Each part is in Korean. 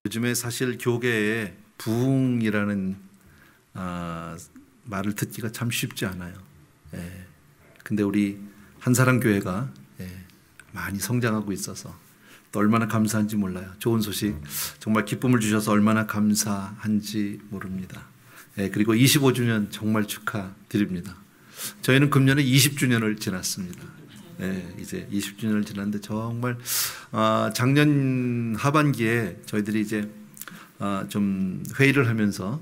요즘에 사실 교계에 부흥이라는 말을 듣기가 참 쉽지 않아요. 근데 우리 한사랑교회가 많이 성장하고 있어서 또 얼마나 감사한지 몰라요. 좋은 소식, 정말 기쁨을 주셔서 얼마나 감사한지 모릅니다. 그리고 25주년 정말 축하드립니다. 저희는 금년에 20주년을 지났습니다. 이제 20주년을 지났는데 정말 작년 하반기에 저희들이 이제 좀 회의를 하면서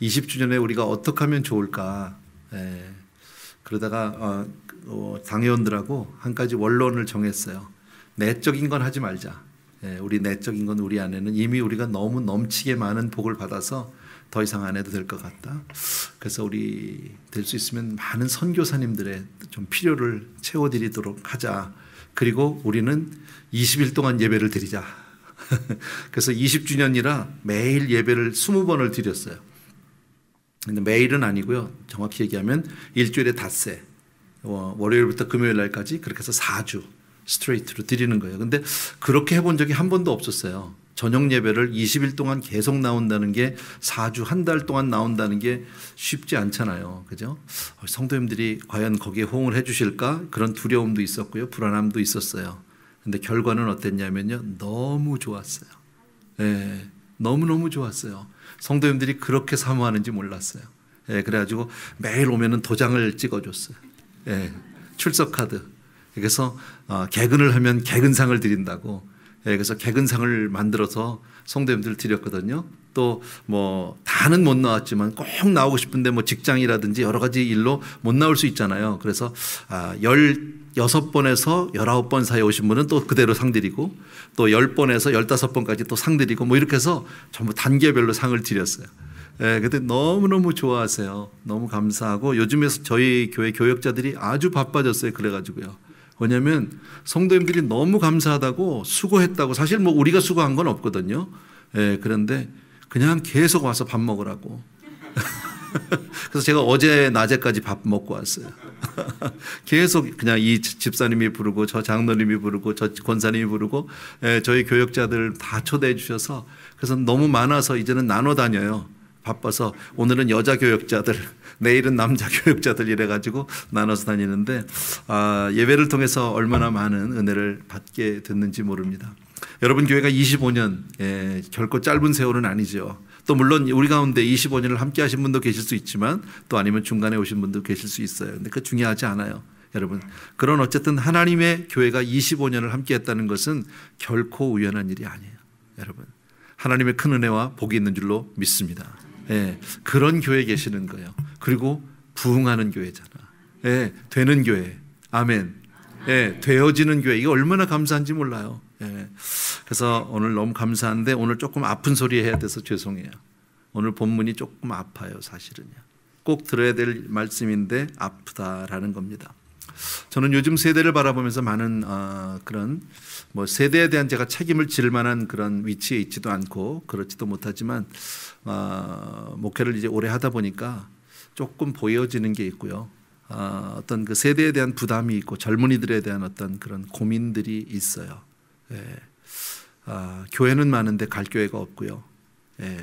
20주년에 우리가 어떻게 하면 좋을까, 그러다가 당회원들하고 한 가지 원론을 정했어요. 내적인 건 하지 말자. 우리 내적인 건 우리 안에는 이미 우리가 너무 넘치게 많은 복을 받아서 더 이상 안 해도 될 것 같다. 그래서 우리 될 수 있으면 많은 선교사님들의 좀 필요를 채워드리도록 하자. 그리고 우리는 20일 동안 예배를 드리자. 그래서 20주년이라 매일 예배를 20번을 드렸어요. 근데 매일은 아니고요. 정확히 얘기하면 일주일에 닷새, 월요일부터 금요일 날까지 그렇게 해서 4주 스트레이트로 드리는 거예요. 근데 그렇게 해본 적이 한 번도 없었어요. 저녁 예배를 20일 동안 계속 나온다는 게 4주 한 달 동안 나온다는 게 쉽지 않잖아요. 그죠? 성도님들이 과연 거기에 호응을 해 주실까? 그런 두려움도 있었고요. 불안함도 있었어요. 근데 결과는 어땠냐면요. 너무 좋았어요. 너무너무 좋았어요. 성도님들이 그렇게 사모하는지 몰랐어요. 그래가지고 매일 오면은 도장을 찍어줬어요. 출석 카드. 그래서 개근을 하면 개근상을 드린다고. 그래서 개근상을 만들어서 성도님들 드렸거든요. 또 뭐 다는 못 나왔지만 꼭 나오고 싶은데 뭐 직장이라든지 여러 가지 일로 못 나올 수 있잖아요. 그래서 16번에서 19번 사이에 오신 분은 또 그대로 상 드리고 또 10번에서 15번까지 또 상 드리고 뭐 이렇게 해서 전부 단계별로 상을 드렸어요. 근데 너무너무 좋아하세요. 너무 감사하고 요즘에 저희 교회 교역자들이 아주 바빠졌어요. 그래가지고요. 왜냐하면 성도님들이 너무 감사하다고 수고했다고, 사실 뭐 우리가 수고한 건 없거든요. 그런데 그냥 계속 와서 밥 먹으라고. 그래서 제가 어제 낮에까지 밥 먹고 왔어요. 계속 그냥 이 집사님이 부르고 저 장로님이 부르고 저 권사님이 부르고 저희 교역자들 다 초대해 주셔서, 그래서 너무 많아서 이제는 나눠 다녀요. 바빠서 오늘은 여자 교역자들, 내일은 남자 교역자들 이래가지고 나눠서 다니는데 예배를 통해서 얼마나 많은 은혜를 받게 됐는지 모릅니다. 여러분, 교회가 25년 결코 짧은 세월은 아니죠. 또 물론 우리 가운데 25년을 함께 하신 분도 계실 수 있지만 또 아니면 중간에 오신 분도 계실 수 있어요. 근데 그거 중요하지 않아요. 여러분, 그런 어쨌든 하나님의 교회가 25년을 함께 했다는 것은 결코 우연한 일이 아니에요. 여러분, 하나님의 큰 은혜와 복이 있는 줄로 믿습니다. 그런 교회에 계시는 거예요. 그리고 부흥하는 교회잖아. 되는 교회. 아멘. 되어지는 교회. 이거 얼마나 감사한지 몰라요. 그래서 오늘 너무 감사한데 오늘 조금 아픈 소리 해야 돼서 죄송해요. 오늘 본문이 조금 아파요. 사실은요. 꼭 들어야 될 말씀인데 아프다라는 겁니다. 저는 요즘 세대를 바라보면서 많은 그런 뭐 세대에 대한 제가 책임을 질 만한 그런 위치에 있지도 않고 그렇지도 못하지만 목회를 이제 오래 하다 보니까 조금 보여지는 게 있고요. 어떤 그 세대에 대한 부담이 있고 젊은이들에 대한 어떤 그런 고민들이 있어요. 교회는 많은데 갈 교회가 없고요.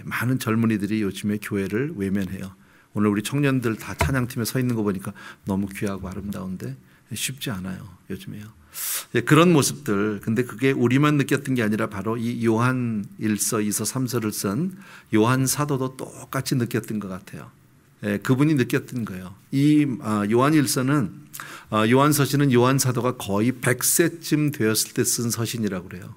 많은 젊은이들이 요즘에 교회를 외면해요. 오늘 우리 청년들 다 찬양팀에 서 있는 거 보니까 너무 귀하고 아름다운데 쉽지 않아요. 요즘에요. 그런 모습들. 근데 그게 우리만 느꼈던 게 아니라 바로 이 요한 1서, 2서, 3서를 쓴 요한 사도도 똑같이 느꼈던 것 같아요. 그분이 느꼈던 거예요. 이 요한 1서는 요한 서신은 요한 사도가 거의 100세쯤 되었을 때 쓴 서신이라고 그래요.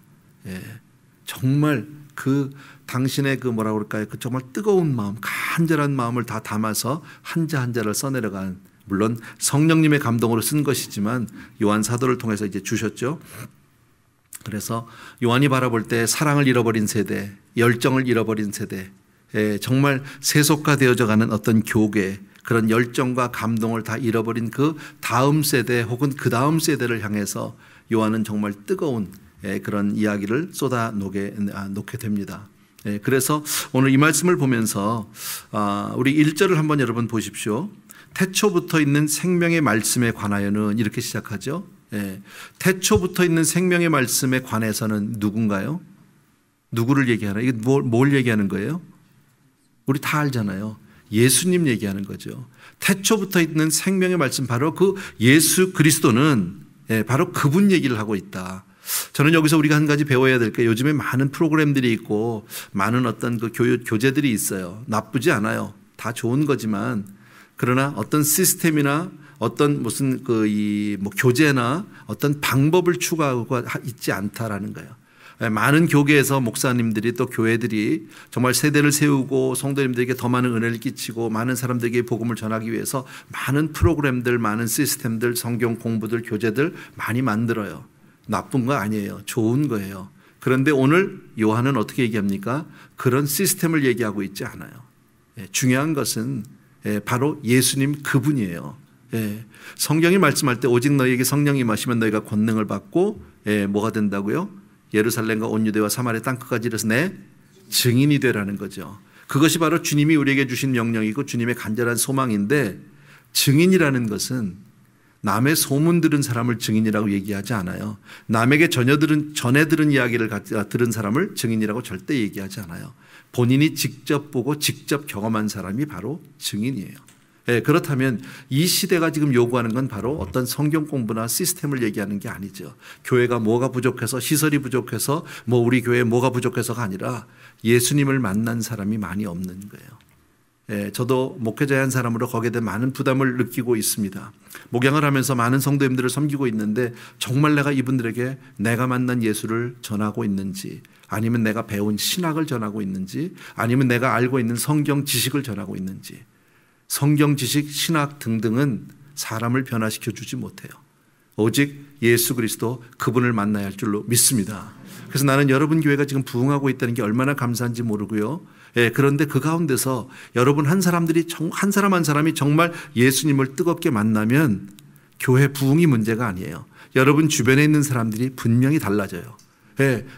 정말 그 당신의 그 뭐라고 그럴까요? 그 정말 뜨거운 마음, 간절한 마음을 다 담아서 한자 한자를 써내려간, 물론 성령님의 감동으로 쓴 것이지만 요한 사도를 통해서 이제 주셨죠. 그래서 요한이 바라볼 때 사랑을 잃어버린 세대, 열정을 잃어버린 세대, 정말 세속화되어져 가는 어떤 교계, 그런 열정과 감동을 다 잃어버린 그 다음 세대 혹은 그 다음 세대를 향해서 요한은 정말 뜨거운 그런 이야기를 놓게 됩니다. 그래서 오늘 이 말씀을 보면서 우리 1절을 한번 여러분 보십시오. 태초부터 있는 생명의 말씀에 관하여는 이렇게 시작하죠. 태초부터 있는 생명의 말씀에 관해서는 누군가요? 누구를 얘기하나? 이게 뭘 얘기하는 거예요? 우리 다 알잖아요. 예수님 얘기하는 거죠. 태초부터 있는 생명의 말씀, 바로 그 예수 그리스도는 바로 그분 얘기를 하고 있다. 저는 여기서 우리가 한 가지 배워야 될 게, 요즘에 많은 프로그램들이 있고 많은 어떤 그 교재들이 있어요. 나쁘지 않아요. 다 좋은 거지만, 그러나 어떤 시스템이나 어떤 무슨 뭐 교재나 어떤 방법을 추구하고 있지 않다라는 거예요. 많은 교계에서 목사님들이 또 교회들이 정말 세대를 세우고 성도님들에게 더 많은 은혜를 끼치고 많은 사람들에게 복음을 전하기 위해서 많은 프로그램들, 많은 시스템들, 성경 공부들, 교재들 많이 만들어요. 나쁜 거 아니에요. 좋은 거예요. 그런데 오늘 요한은 어떻게 얘기합니까? 그런 시스템을 얘기하고 있지 않아요. 중요한 것은 바로 예수님 그분이에요. 성경이 말씀할 때 오직 너희에게 성령이 임하시면 너희가 권능을 받고 뭐가 된다고요? 예루살렘과 온 유대와 사마리아 땅끝까지 이르러서 내 증인이 되라는 거죠. 그것이 바로 주님이 우리에게 주신 명령이고 주님의 간절한 소망인데, 증인이라는 것은 남의 소문 들은 사람을 증인이라고 얘기하지 않아요. 남에게 전해 들은 이야기를 들은 사람을 증인이라고 절대 얘기하지 않아요. 본인이 직접 보고 직접 경험한 사람이 바로 증인이에요. 그렇다면 이 시대가 지금 요구하는 건 바로 어떤 성경 공부나 시스템을 얘기하는 게 아니죠. 교회가 뭐가 부족해서, 시설이 부족해서, 뭐 우리 교회에 뭐가 부족해서가 아니라 예수님을 만난 사람이 많이 없는 거예요. 저도 목회자의 한 사람으로 거기에 대해 많은 부담을 느끼고 있습니다. 목양을 하면서 많은 성도님들을 섬기고 있는데, 정말 내가 이분들에게 내가 만난 예수를 전하고 있는지, 아니면 내가 배운 신학을 전하고 있는지, 아니면 내가 알고 있는 성경 지식을 전하고 있는지. 성경 지식, 신학 등등은 사람을 변화시켜 주지 못해요. 오직 예수 그리스도 그분을 만나야 할 줄로 믿습니다. 그래서 나는 여러분 교회가 지금 부흥하고 있다는 게 얼마나 감사한지 모르고요. 그런데 그 가운데서 여러분 한 사람 한 사람이 정말 예수님을 뜨겁게 만나면 교회 부흥이 문제가 아니에요. 여러분 주변에 있는 사람들이 분명히 달라져요.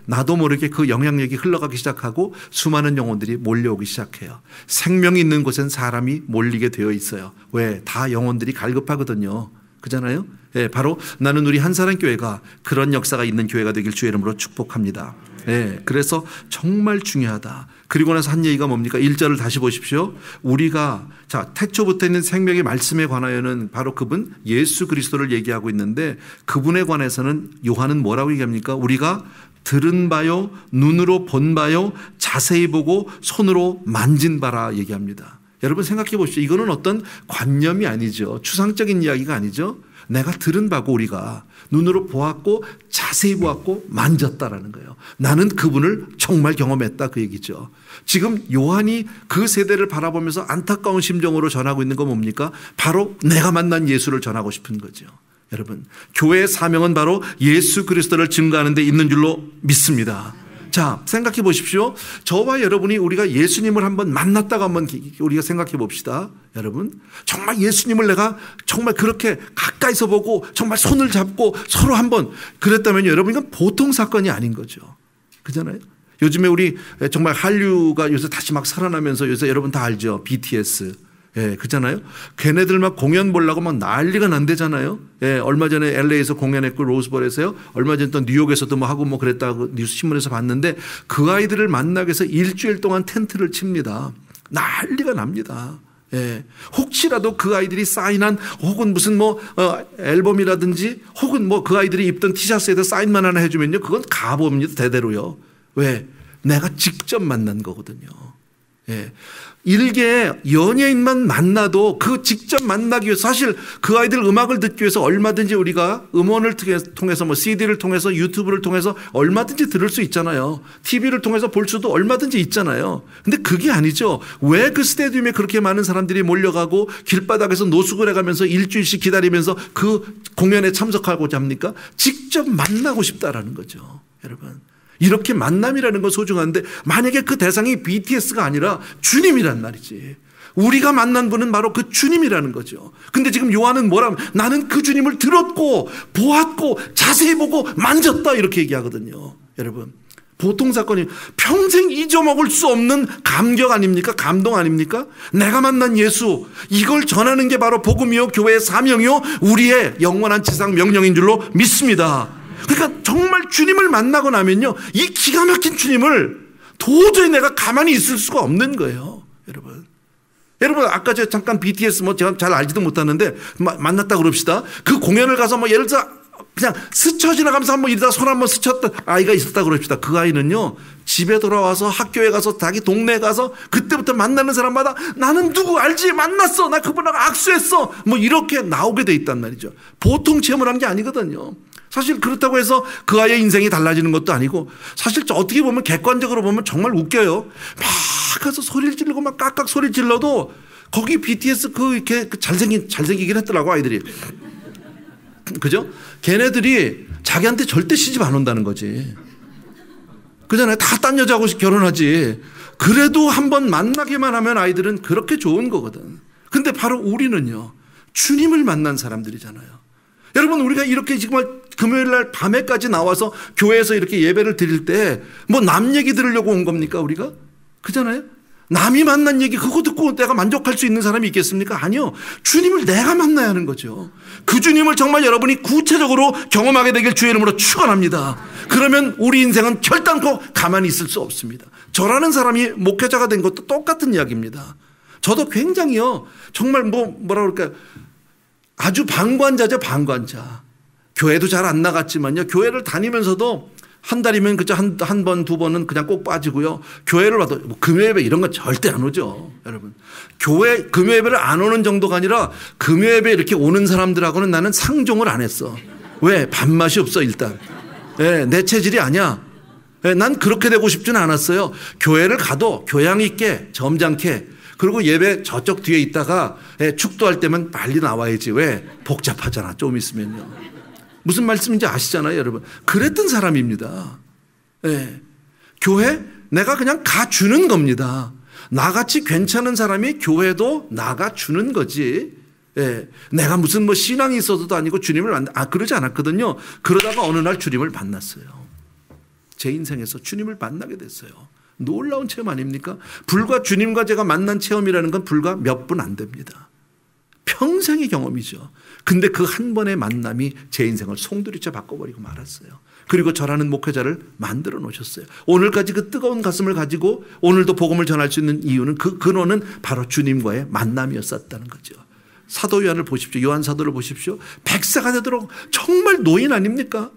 나도 모르게 그 영향력이 흘러가기 시작하고 수많은 영혼들이 몰려오기 시작해요. 생명이 있는 곳엔 사람이 몰리게 되어 있어요. 왜? 다 영혼들이 갈급하거든요. 그잖아요. 바로 나는 우리 한사랑교회가 그런 역사가 있는 교회가 되길 주의 이름으로 축복합니다. 그래서 정말 중요하다. 그리고 나서 한 얘기가 뭡니까? 1절을 다시 보십시오. 우리가 태초부터 있는 생명의 말씀에 관하여는 바로 그분 예수 그리스도를 얘기하고 있는데, 그분에 관해서는 요한은 뭐라고 얘기합니까? 우리가 들은 바요, 눈으로 본 바요, 자세히 보고 손으로 만진 바라 얘기합니다. 여러분 생각해 보십시오. 이거는 어떤 관념이 아니죠. 추상적인 이야기가 아니죠. 내가 들은 바고 우리가 눈으로 보았고 자세히 보았고 만졌다라는 거예요. 나는 그분을 정말 경험했다, 그 얘기죠. 지금 요한이 그 세대를 바라보면서 안타까운 심정으로 전하고 있는 건 뭡니까? 바로 내가 만난 예수를 전하고 싶은 거죠. 여러분, 교회의 사명은 바로 예수 그리스도를 증거하는 데 있는 줄로 믿습니다. 자, 생각해 보십시오. 저와 여러분이 우리가 예수님을 한번 만났다가 한번 우리가 생각해 봅시다. 여러분, 정말 예수님을 내가 정말 그렇게 가까이서 보고 정말 손을 잡고 서로 한번 그랬다면요, 여러분, 이건 보통 사건이 아닌 거죠. 그잖아요. 요즘에 우리 정말 한류가 요새 다시 막 살아나면서, 요새 여러분 다 알죠. BTS. 그잖아요. 걔네들 막 공연 보려고 막 난리가 난대잖아요. 얼마 전에 LA에서 공연했고, 로즈볼에서요. 얼마 전에 또 뉴욕에서도 뭐 하고 뭐 그랬다고 뉴스 신문에서 봤는데, 그 아이들을 만나기 위해서 일주일 동안 텐트를 칩니다. 난리가 납니다. 혹시라도 그 아이들이 사인한 혹은 무슨 뭐 앨범이라든지 혹은 뭐 그 아이들이 입던 티셔츠에다 사인만 하나 해주면요, 그건 가보입니다, 대대로요. 왜? 내가 직접 만난 거거든요. 일개 연예인만 만나도 그 직접 만나기 위해서, 사실 그 아이들 음악을 듣기 위해서 얼마든지 우리가 음원을 통해서 뭐 CD를 통해서 유튜브를 통해서 얼마든지 들을 수 있잖아요. TV를 통해서 볼 수도 얼마든지 있잖아요. 근데 그게 아니죠. 왜 그 스테디움에 그렇게 많은 사람들이 몰려가고 길바닥에서 노숙을 해가면서 일주일씩 기다리면서 그 공연에 참석하고자 합니까? 직접 만나고 싶다라는 거죠. 여러분, 이렇게 만남이라는 건 소중한데, 만약에 그 대상이 BTS가 아니라 주님이란 말이지. 우리가 만난 분은 바로 그 주님이라는 거죠. 근데 지금 요한은 뭐라면, 나는 그 주님을 들었고 보았고 자세히 보고 만졌다, 이렇게 얘기하거든요. 여러분, 보통 사건이 평생 잊어먹을 수 없는 감격 아닙니까? 감동 아닙니까? 내가 만난 예수, 이걸 전하는 게 바로 복음이요, 교회의 사명이요, 우리의 영원한 지상 명령인 줄로 믿습니다. 그러니까 정말 주님을 만나고 나면요, 이 기가 막힌 주님을 도저히 내가 가만히 있을 수가 없는 거예요. 여러분 아까 제가 잠깐 BTS 뭐 제가 잘 알지도 못하는데 만났다 그럽시다. 그 공연을 가서 뭐 예를 들어 그냥 스쳐 지나가면서 한번 이러다 손 한번 스쳤던 아이가 있었다 그럽시다. 그 아이는요 집에 돌아와서 학교에 가서 자기 동네에 가서 그때부터 만나는 사람마다 나는 누구 알지? 만났어. 나 그분하고 악수했어. 뭐 이렇게 나오게 돼 있단 말이죠. 보통 체험을 한 게 아니거든요. 사실 그렇다고 해서 그 아이의 인생이 달라지는 것도 아니고 사실 어떻게 보면 객관적으로 보면 정말 웃겨요. 막 가서 소리를 지르고 막 깍깍 소리 질러도 거기 BTS 이렇게 잘생기긴 했더라고 아이들이. 그죠? 걔네들이 자기한테 절대 시집 안 온다는 거지. 그잖아요. 다 딴 여자하고 결혼하지. 그래도 한번 만나기만 하면 아이들은 그렇게 좋은 거거든. 근데 바로 우리는요. 주님을 만난 사람들이잖아요. 여러분 우리가 이렇게 정말 금요일 날 밤에까지 나와서 교회에서 이렇게 예배를 드릴 때 뭐 남 얘기 들으려고 온 겁니까 우리가? 그잖아요. 남이 만난 얘기 그거 듣고 내가 만족할 수 있는 사람이 있겠습니까? 아니요. 주님을 내가 만나야 하는 거죠. 그 주님을 정말 여러분이 구체적으로 경험하게 되길 주의 이름으로 축원합니다. 그러면 우리 인생은 결단코 가만히 있을 수 없습니다. 저라는 사람이 목회자가 된 것도 똑같은 이야기입니다. 저도 굉장히요. 정말 뭐라 그럴까요? 아주 방관자죠. 방관자. 교회도 잘 안 나갔지만요. 교회를 다니면서도 한 달이면 그저 한 번, 두 번은 그냥 꼭 빠지고요. 교회를 와도 뭐 금요예배 이런 건 절대 안 오죠. 여러분. 금요예배를 안 오는 정도가 아니라 금요예배 이렇게 오는 사람들하고는 나는 상종을 안 했어. 왜? 밥맛이 없어 일단. 내 체질이 아니야. 난 그렇게 되고 싶지는 않았어요. 교회를 가도 교양 있게 점잖게 그리고 예배 저쪽 뒤에 있다가 축도할 때만 빨리 나와야지. 왜? 복잡하잖아. 좀 있으면요. 무슨 말씀인지 아시잖아요, 여러분. 그랬던 사람입니다. 교회 내가 그냥 가주는 겁니다. 나같이 괜찮은 사람이 교회도 나가주는 거지. 내가 무슨 뭐 신앙이 있어서도 아니고 주님을 그러지 않았거든요. 그러다가 어느 날 주님을 만났어요. 제 인생에서 주님을 만나게 됐어요. 놀라운 체험 아닙니까? 불과 주님과 제가 만난 체험이라는 건 불과 몇 분 안 됩니다. 평생의 경험이죠. 근데 그 한 번의 만남이 제 인생을 송두리째 바꿔버리고 말았어요. 그리고 저라는 목회자를 만들어 놓으셨어요. 오늘까지 그 뜨거운 가슴을 가지고 오늘도 복음을 전할 수 있는 이유는 그 근원은 바로 주님과의 만남이었었다는 거죠. 사도 요한을 보십시오. 요한 사도를 보십시오. 100세가 되도록 정말 노인 아닙니까?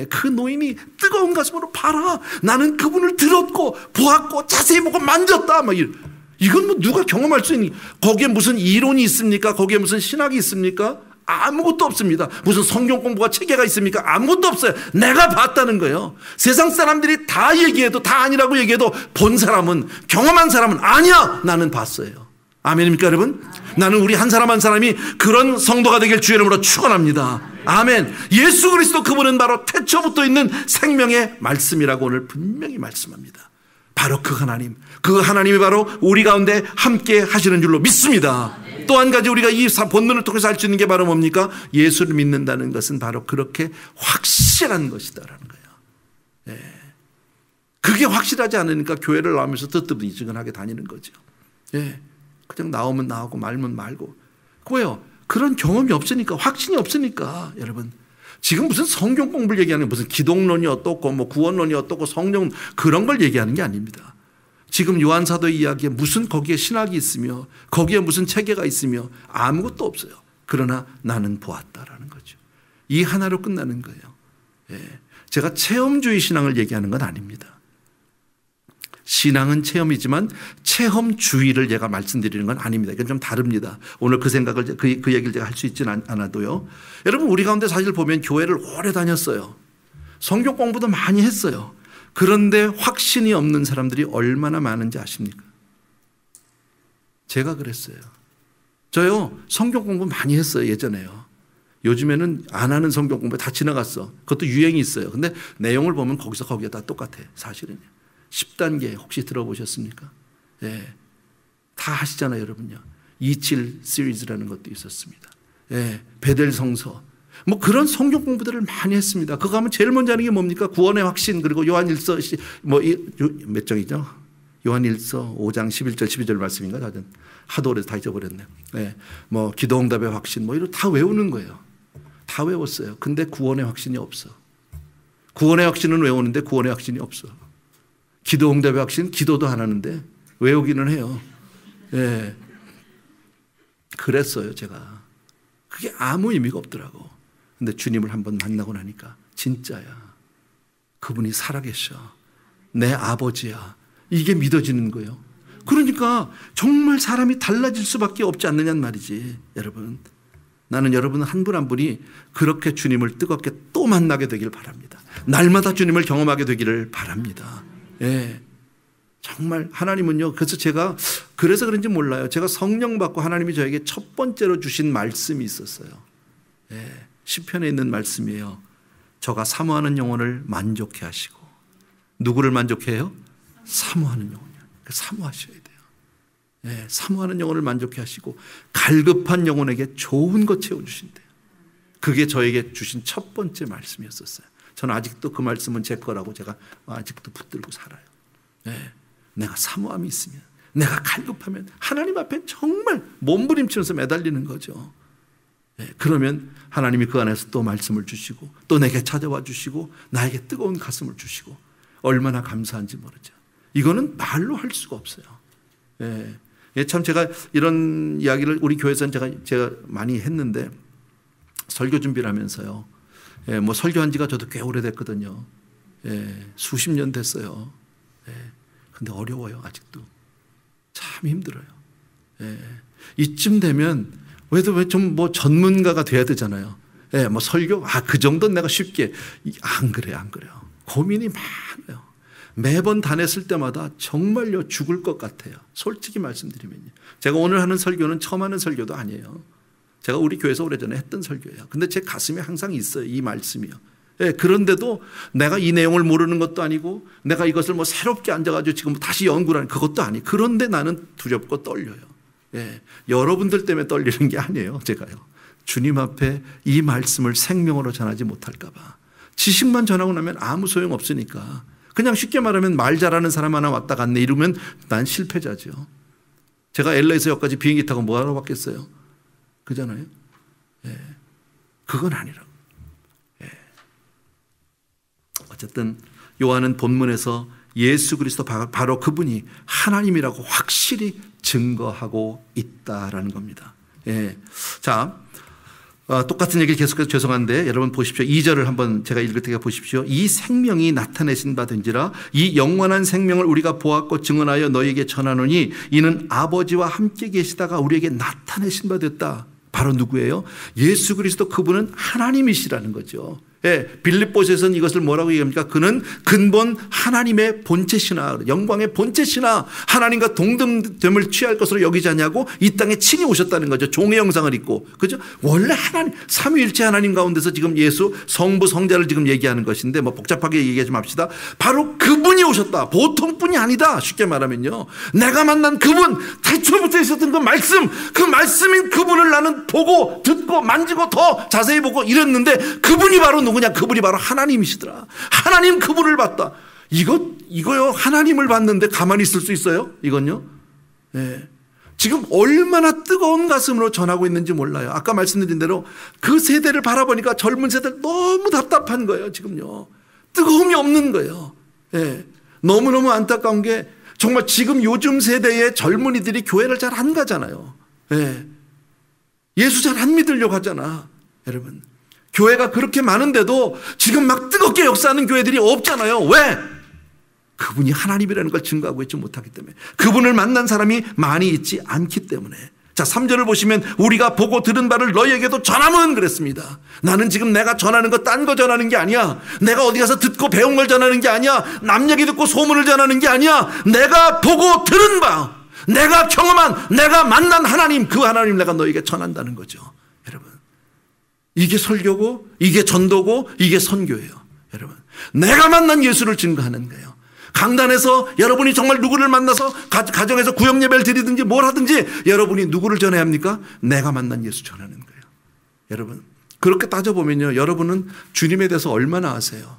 그 노인이 뜨거운 가슴으로 봐라. 나는 그분을 들었고 보았고 자세히 보고 만졌다. 막 이건 뭐 누가 경험할 수 있니? 거기에 무슨 이론이 있습니까? 거기에 무슨 신학이 있습니까? 아무것도 없습니다. 무슨 성경 공부가 체계가 있습니까? 아무것도 없어요. 내가 봤다는 거예요. 세상 사람들이 다 얘기해도 다 아니라고 얘기해도 본 사람은 경험한 사람은 아니야. 나는 봤어요. 아멘입니까 여러분? 나는 우리 한 사람 한 사람이 그런 성도가 되길 주의 이름으로 축원합니다. 아멘. 예수 그리스도 그분은 바로 태초부터 있는 생명의 말씀이라고 오늘 분명히 말씀합니다. 바로 그 하나님이 바로 우리 가운데 함께 하시는 줄로 믿습니다. 또 한 가지 우리가 이 본문을 통해서 알 수 있는 게 바로 뭡니까? 예수를 믿는다는 것은 바로 그렇게 확실한 것이다라는 거예요. 그게 확실하지 않으니까 교회를 나오면서 뜨뜻미지근하게 다니는 거죠. 그냥 나오면 나오고 말면 말고. 왜요? 그런 경험이 없으니까, 확신이 없으니까. 여러분 지금 무슨 성경 공부를 얘기하는 무슨 기독론이 어떻고 뭐 구원론이 어떻고 성령 그런 걸 얘기하는 게 아닙니다. 지금 요한사도의 이야기에 무슨 거기에 신학이 있으며 거기에 무슨 체계가 있으며 아무것도 없어요. 그러나 나는 보았다라는 거죠. 이 하나로 끝나는 거예요. 제가 체험주의 신앙을 얘기하는 건 아닙니다. 신앙은 체험이지만 체험주의를 제가 말씀드리는 건 아닙니다. 이건 좀 다릅니다. 오늘 그 생각을 그 얘기를 제가 할 수 있지는 않아도요. 여러분 우리 가운데 사실 보면 교회를 오래 다녔어요. 성경 공부도 많이 했어요. 그런데 확신이 없는 사람들이 얼마나 많은지 아십니까? 제가 그랬어요. 저요 성경 공부 많이 했어요. 예전에요. 요즘에는 안 하는 성경 공부 다 지나갔어. 그것도 유행이 있어요. 근데 내용을 보면 거기에 다 똑같아. 사실은요. 10단계 혹시 들어보셨습니까? 다 하시잖아요, 여러분요. 27 시리즈라는 것도 있었습니다. 베델 성서. 뭐 그런 성경 공부들을 많이 했습니다. 그거 하면 제일 먼저 하는 게 뭡니까? 구원의 확신, 그리고 요한일서 몇 장이죠? 요한일서 5장 11절 12절 말씀인가? 하도 오래 다 잊어버렸네요. 뭐 기도응답의 확신 뭐 이런 다 외우는 거예요. 다 외웠어요. 근데 구원의 확신이 없어. 구원의 확신은 외우는데 구원의 확신이 없어. 기도 응답의 확신, 기도도 안 하는데 외우기는 해요. 예. 그랬어요, 제가. 그게 아무 의미가 없더라고. 근데 주님을 한번 만나고 나니까 진짜야. 그분이 살아계셔. 내 아버지야. 이게 믿어지는 거예요. 그러니까 정말 사람이 달라질 수밖에 없지 않느냐는 말이지. 여러분, 나는 여러분 한 분 한 분이 그렇게 주님을 뜨겁게 또 만나게 되길 바랍니다. 날마다 주님을 경험하게 되기를 바랍니다. 예. 정말 하나님은요, 그래서 그런지 몰라요. 제가 성령 받고 하나님이 저에게 첫 번째로 주신 말씀이 있었어요. 예. 시편에 있는 말씀이에요. 저가 사모하는 영혼을 만족해 하시고. 누구를 만족해 해요? 사모하는 영혼이요. 사모하셔야 돼요. 예. 사모하는 영혼을 만족해 하시고 갈급한 영혼에게 좋은 것 채워주신대요. 그게 저에게 주신 첫 번째 말씀이었었어요. 저는 아직도 그 말씀은 제 거라고 제가 아직도 붙들고 살아요. 예. 내가 사모함이 있으면, 내가 갈급하면 하나님 앞에 정말 몸부림치면서 매달리는 거죠. 예, 그러면 하나님이 그 안에서 또 말씀을 주시고 또 내게 찾아와 주시고 나에게 뜨거운 가슴을 주시고 얼마나 감사한지 모르죠. 이거는 말로 할 수가 없어요. 예, 참 제가 이런 이야기를 우리 교회에서는 제가 많이 했는데 설교 준비를 하면서요. 예, 뭐 설교한 지가 저도 꽤 오래됐거든요. 예, 수십 년 됐어요. 예, 근데 어려워요, 아직도. 참 힘들어요. 예, 이쯤 되면 왜 좀 뭐 전문가가 돼야 되잖아요. 예, 뭐 설교, 그 정도는 내가 쉽게. 안 그래요. 고민이 많아요. 매번 다녔을 때마다 정말요, 죽을 것 같아요. 솔직히 말씀드리면요. 제가 오늘 하는 설교는 처음 하는 설교도 아니에요. 제가 우리 교회에서 오래전에 했던 설교예요. 근데 제 가슴에 항상 있어요, 이 말씀이요. 예, 그런데도 내가 이 내용을 모르는 것도 아니고 내가 이것을 뭐 새롭게 앉아가지고 지금 다시 연구를 하는 그것도 아니에요. 그런데 나는 두렵고 떨려요. 예, 여러분들 때문에 떨리는 게 아니에요, 제가요. 주님 앞에 이 말씀을 생명으로 전하지 못할까 봐. 지식만 전하고 나면 아무 소용 없으니까 그냥 쉽게 말하면 말 잘하는 사람 하나 왔다 갔네 이러면 난 실패자죠. 제가 LA에서 여기까지 비행기 타고 뭐하러 왔겠어요? 그잖아요. 예, 그건 아니라고. 예. 어쨌든 요한은 본문에서 예수 그리스도 바로 그분이 하나님이라고 확실히 증거하고 있다라는 겁니다. 예. 자, 똑같은 얘기 계속해서 죄송한데 여러분 보십시오. 2절을 한번 제가 읽을 테니까 보십시오. 이 생명이 나타내신 바된지라 이 영원한 생명을 우리가 보았고 증언하여 너희에게 전하노니 이는 아버지와 함께 계시다가 우리에게 나타내신 바 됐다. 바로 누구예요? 예수 그리스도 그분은 하나님이시라는 거죠. 예, 빌립보서에서는 이것을 뭐라고 얘기합니까? 그는 근본 하나님의 본체시나 영광의 본체시나 하나님과 동등됨을 취할 것으로 여기지 않냐고 이 땅에 친히 오셨다는 거죠. 종의 형상을 입고. 그죠? 원래 하나님, 삼위일체 하나님 가운데서 지금 예수 성부 성자를 지금 얘기하는 것인데 뭐 복잡하게 얘기하지 맙시다. 바로 그분이 오셨다. 보통 분이 아니다. 쉽게 말하면요. 내가 만난 그분, 태초부터 있었던 그 말씀인 그분을 나는 보고 듣고 만지고 더 자세히 보고 이랬는데 그분이 바로 누구냐? 그분이 바로 하나님이시더라. 하나님 그분을 봤다. 이거요. 하나님을 봤는데 가만히 있을 수 있어요? 이건요. 예. 지금 얼마나 뜨거운 가슴으로 전하고 있는지 몰라요. 아까 말씀드린 대로 그 세대를 바라보니까 젊은 세대들 너무 답답한 거예요. 지금요. 뜨거움이 없는 거예요. 예. 너무너무 안타까운 게 정말 지금 요즘 세대의 젊은이들이 교회를 잘 안 가잖아요. 예. 예수 잘 안 믿으려고 하잖아. 여러분. 교회가 그렇게 많은데도 지금 막 뜨겁게 역사하는 교회들이 없잖아요. 왜? 그분이 하나님이라는 걸 증거하고 있지 못하기 때문에. 그분을 만난 사람이 많이 있지 않기 때문에. 자, 3절을 보시면 우리가 보고 들은 바를 너희에게도 전하면 그랬습니다. 나는 지금 내가 전하는 거 딴 거 전하는 게 아니야. 내가 어디 가서 듣고 배운 걸 전하는 게 아니야. 남 얘기 듣고 소문을 전하는 게 아니야. 내가 보고 들은 바, 내가 경험한, 내가 만난 하나님, 그 하나님 내가 너희에게 전한다는 거죠. 여러분, 이게 설교고 이게 전도고 이게 선교예요. 여러분, 내가 만난 예수를 증거하는 거예요. 강단에서 여러분이 정말 누구를 만나서 가정에서 구역 예배를 드리든지 뭘 하든지 여러분이 누구를 전해야 합니까? 내가 만난 예수 전하는 거예요. 여러분, 그렇게 따져보면요, 여러분은 주님에 대해서 얼마나 아세요?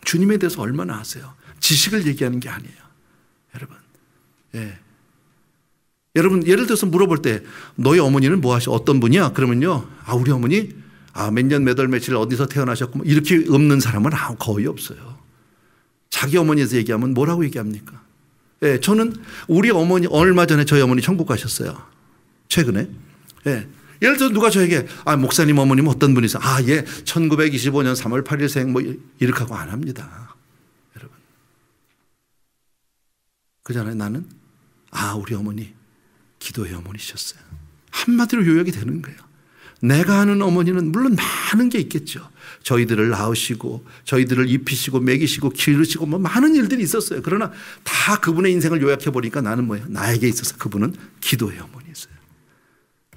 주님에 대해서 얼마나 아세요? 지식을 얘기하는 게 아니에요. 여러분, 예. 여러분, 예를 들어서 물어볼 때 너희 어머니는 뭐 하셔? 어떤 분이야? 그러면요, 우리 어머니 몇 년 몇 월 며칠 어디서 태어나셨고 이렇게 없는 사람은 거의 없어요. 자기 어머니에서 얘기하면 뭐라고 얘기합니까? 예, 저는 우리 어머니 얼마 전에 저희 어머니 천국 가셨어요. 최근에. 예. 예를 들어 누가 저에게 목사님 어머님 어떤 분이세요? 예, 1925년 3월 8일생 뭐 이렇게 하고 안 합니다. 여러분. 그잖아요. 나는 우리 어머니 기도의 어머니셨어요. 한마디로 요약이 되는 거예요. 내가 아는 어머니는 물론 많은 게 있겠죠. 저희들을 낳으시고 저희들을 입히시고 먹이시고 기르시고 뭐 많은 일들이 있었어요. 그러나 다 그분의 인생을 요약해 보니까 나는 뭐예요? 나에게 있어서 그분은 기도의 어머니였어요.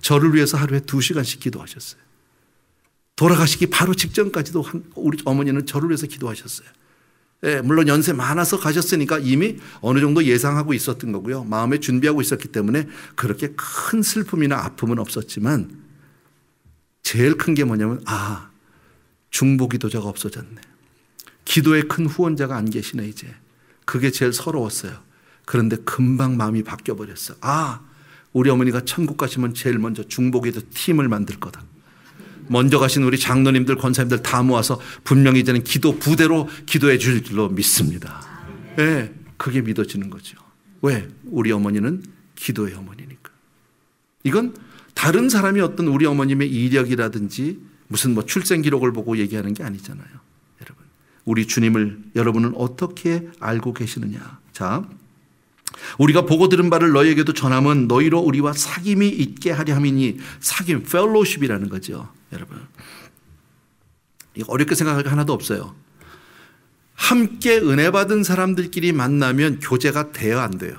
저를 위해서 하루에 2시간씩 기도하셨어요. 돌아가시기 바로 직전까지도 우리 어머니는 저를 위해서 기도하셨어요. 예, 물론 연세 많아서 가셨으니까 이미 어느 정도 예상하고 있었던 거고요. 마음에 준비하고 있었기 때문에 그렇게 큰 슬픔이나 아픔은 없었지만 제일 큰 게 뭐냐면 중보기도자가 없어졌네. 기도의 큰 후원자가 안 계시네 이제. 그게 제일 서러웠어요. 그런데 금방 마음이 바뀌어버렸어요. 우리 어머니가 천국 가시면 제일 먼저 중보기도 팀을 만들 거다. 먼저 가신 우리 장로님들 권사님들 다 모아서 분명히 이제는 기도 부대로 기도해 줄 줄로 믿습니다. 네, 그게 믿어지는 거죠. 왜? 우리 어머니는 기도의 어머니니까. 이건 다른 사람이 어떤 우리 어머님의 이력이라든지 무슨 뭐 출생 기록을 보고 얘기하는 게 아니잖아요. 여러분, 우리 주님을 여러분은 어떻게 알고 계시느냐. 자, 우리가 보고 들은 바를 너희에게도 전함은 너희로 우리와 사귐이 있게 하려 함이니. 사귐, 펠로십이라는 거죠. 여러분, 이거 어렵게 생각할 게 하나도 없어요. 함께 은혜 받은 사람들끼리 만나면 교제가 돼야 안 돼요?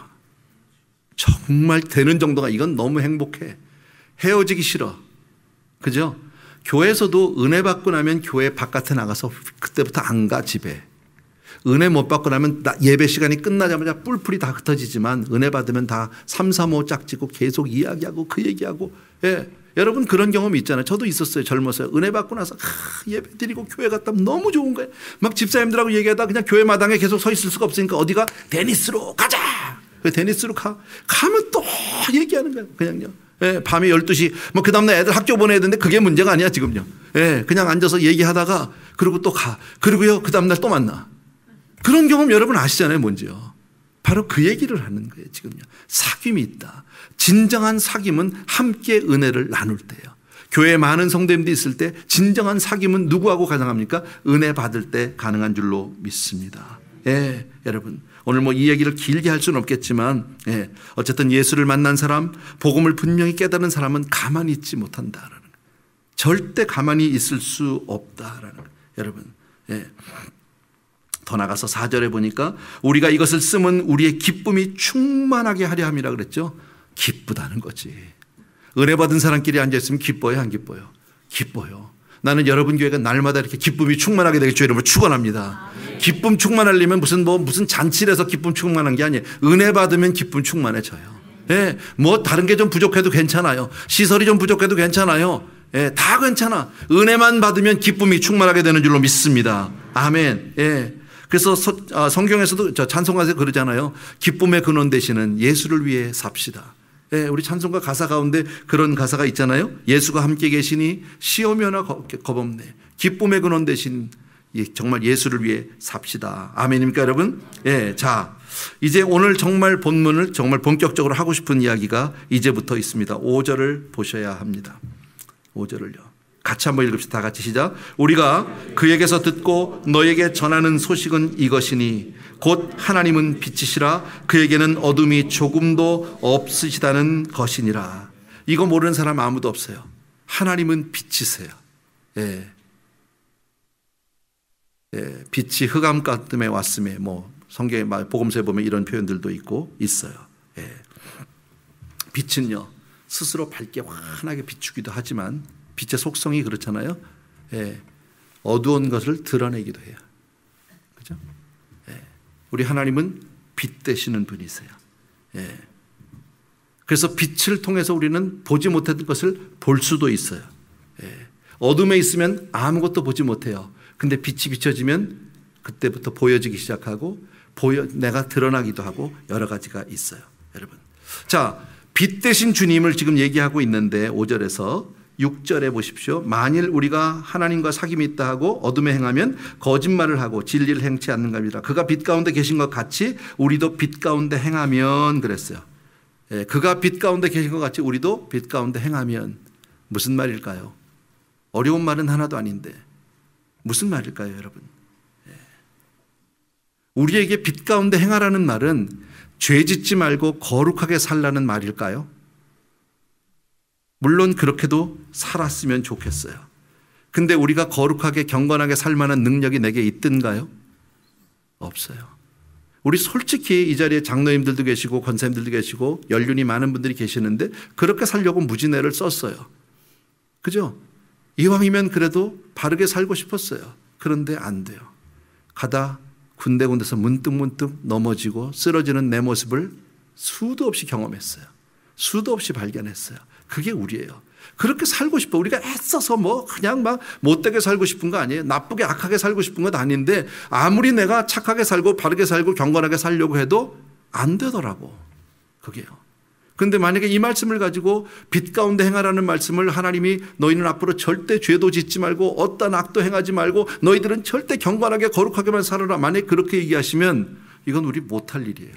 정말 되는 정도가, 이건 너무 행복해. 헤어지기 싫어. 그죠? 교회에서도 은혜 받고 나면 교회 바깥에 나가서 그때부터 안 가 집에. 은혜 못 받고 나면 예배 시간이 끝나자마자 뿔뿔이 다 흩어지지만 은혜 받으면 다 3, 3, 5 짝지고 계속 이야기하고 그 얘기하고. 예. 여러분 그런 경험이 있잖아요. 저도 있었어요. 젊었어요. 은혜 받고 나서 예배 드리고 교회 갔다 오면 너무 좋은 거예요. 막 집사님들하고 얘기하다 그냥 교회 마당에 계속 서 있을 수가 없으니까 어디가 데니스로 가자. 데니스로 가면 또 얘기하는 거예요. 그냥요. 예, 밤에 12시 뭐 그 다음날 애들 학교 보내야 되는데 그게 문제가 아니야 지금요. 예, 그냥 앉아서 얘기하다가 그리고 또 가. 그리고요 그 다음날 또 만나. 그런 경험 여러분 아시잖아요. 뭔지요. 바로 그 얘기를 하는 거예요. 지금요. 사귐이 있다. 진정한 사귐은 함께 은혜를 나눌 때예요. 교회에 많은 성도님들이 있을 때 진정한 사귐은 누구하고 가능합니까? 은혜 받을 때 가능한 줄로 믿습니다. 예, 여러분 오늘 뭐 이 얘기를 길게 할 수는 없겠지만 어쨌든 예수를 만난 사람, 복음을 분명히 깨달은 사람은 가만히 있지 못한다라는 거예요. 절대 가만히 있을 수 없다라는 거예요. 여러분 더 나가서 4절에 보니까 우리가 이것을 쓰면 우리의 기쁨이 충만하게 하려 함이라 그랬죠. 기쁘다는 거지. 은혜 받은 사람끼리 앉아있으면 기뻐요 안 기뻐요? 기뻐요. 나는 여러분 교회가 날마다 이렇게 기쁨이 충만하게 되길 주의 이름으로 축원합니다. 기쁨 충만하려면 무슨 잔치를 해서 기쁨 충만한 게 아니에요. 은혜 받으면 기쁨 충만해져요. 예, 뭐 다른 게 좀 부족해도 괜찮아요. 시설이 좀 부족해도 괜찮아요. 예, 다 괜찮아. 은혜만 받으면 기쁨이 충만하게 되는 줄로 믿습니다. 아멘. 예. 그래서 성경에서도 찬송가에서 그러잖아요. 기쁨의 근원 되시는 예수를 위해 삽시다. 예, 우리 찬송가 가사 가운데 그런 가사가 있잖아요. 예수가 함께 계시니 시험이나 겁없네. 기쁨의 근원 되신 정말 예수를 위해 삽시다. 아멘입니까 여러분? 예, 자 이제 오늘 정말 본문을 정말 본격적으로 하고 싶은 이야기가 이제부터 있습니다. 5절을 보셔야 합니다. 5절을요. 같이 한번 읽읍시다. 다 같이 시작. 우리가 그에게서 듣고 너에게 전하는 소식은 이것이니 곧 하나님은 빛이시라 그에게는 어둠이 조금도 없으시다는 것이니라. 이거 모르는 사람 아무도 없어요. 하나님은 빛이세요. 예. 예, 빛이 흑암 가운데 왔음에 뭐 성경에 복음서에 보면 이런 표현들도 있고 있어요. 예. 빛은요 스스로 밝게 환하게 비추기도 하지만 빛의 속성이 그렇잖아요. 예. 어두운 것을 드러내기도 해요. 그죠? 예. 우리 하나님은 빛 되시는 분이세요. 예. 그래서 빛을 통해서 우리는 보지 못했던 것을 볼 수도 있어요. 예. 어둠에 있으면 아무것도 보지 못해요. 근데 빛이 비춰지면 그때부터 보여지기 시작하고 내가 드러나기도 하고 여러 가지가 있어요. 여러분. 자, 빛 대신 주님을 지금 얘기하고 있는데 5절에서 6절에 보십시오. 만일 우리가 하나님과 사귐이 있다 하고 어둠에 행하면 거짓말을 하고 진리를 행치 않는갑니다. 그가 빛 가운데 계신 것 같이 우리도 빛 가운데 행하면 그랬어요. 예, 그가 빛 가운데 계신 것 같이 우리도 빛 가운데 행하면 무슨 말일까요? 어려운 말은 하나도 아닌데 무슨 말일까요, 여러분? 예. 우리에게 빛 가운데 행하라는 말은 죄 짓지 말고 거룩하게 살라는 말일까요? 물론 그렇게도 살았으면 좋겠어요. 근데 우리가 거룩하게 경건하게 살 만한 능력이 내게 있던가요? 없어요. 우리 솔직히 이 자리에 장로님들도 계시고 권사님들도 계시고 연륜이 많은 분들이 계시는데 그렇게 살려고 무진애를 썼어요. 그죠? 이왕이면 그래도 바르게 살고 싶었어요. 그런데 안 돼요. 가다 군데군데서 문득문득 넘어지고 쓰러지는 내 모습을 수도 없이 경험했어요. 수도 없이 발견했어요. 그게 우리예요. 그렇게 살고 싶어. 우리가 애써서 뭐 그냥 막 못되게 살고 싶은 거 아니에요. 나쁘게 악하게 살고 싶은 건 아닌데 아무리 내가 착하게 살고 바르게 살고 경건하게 살려고 해도 안 되더라고. 그게요. 그런데 만약에 이 말씀을 가지고 빛 가운데 행하라는 말씀을 하나님이 너희는 앞으로 절대 죄도 짓지 말고 어떤 악도 행하지 말고 너희들은 절대 경건하게 거룩하게만 살아라. 만약에 그렇게 얘기하시면 이건 우리 못할 일이에요.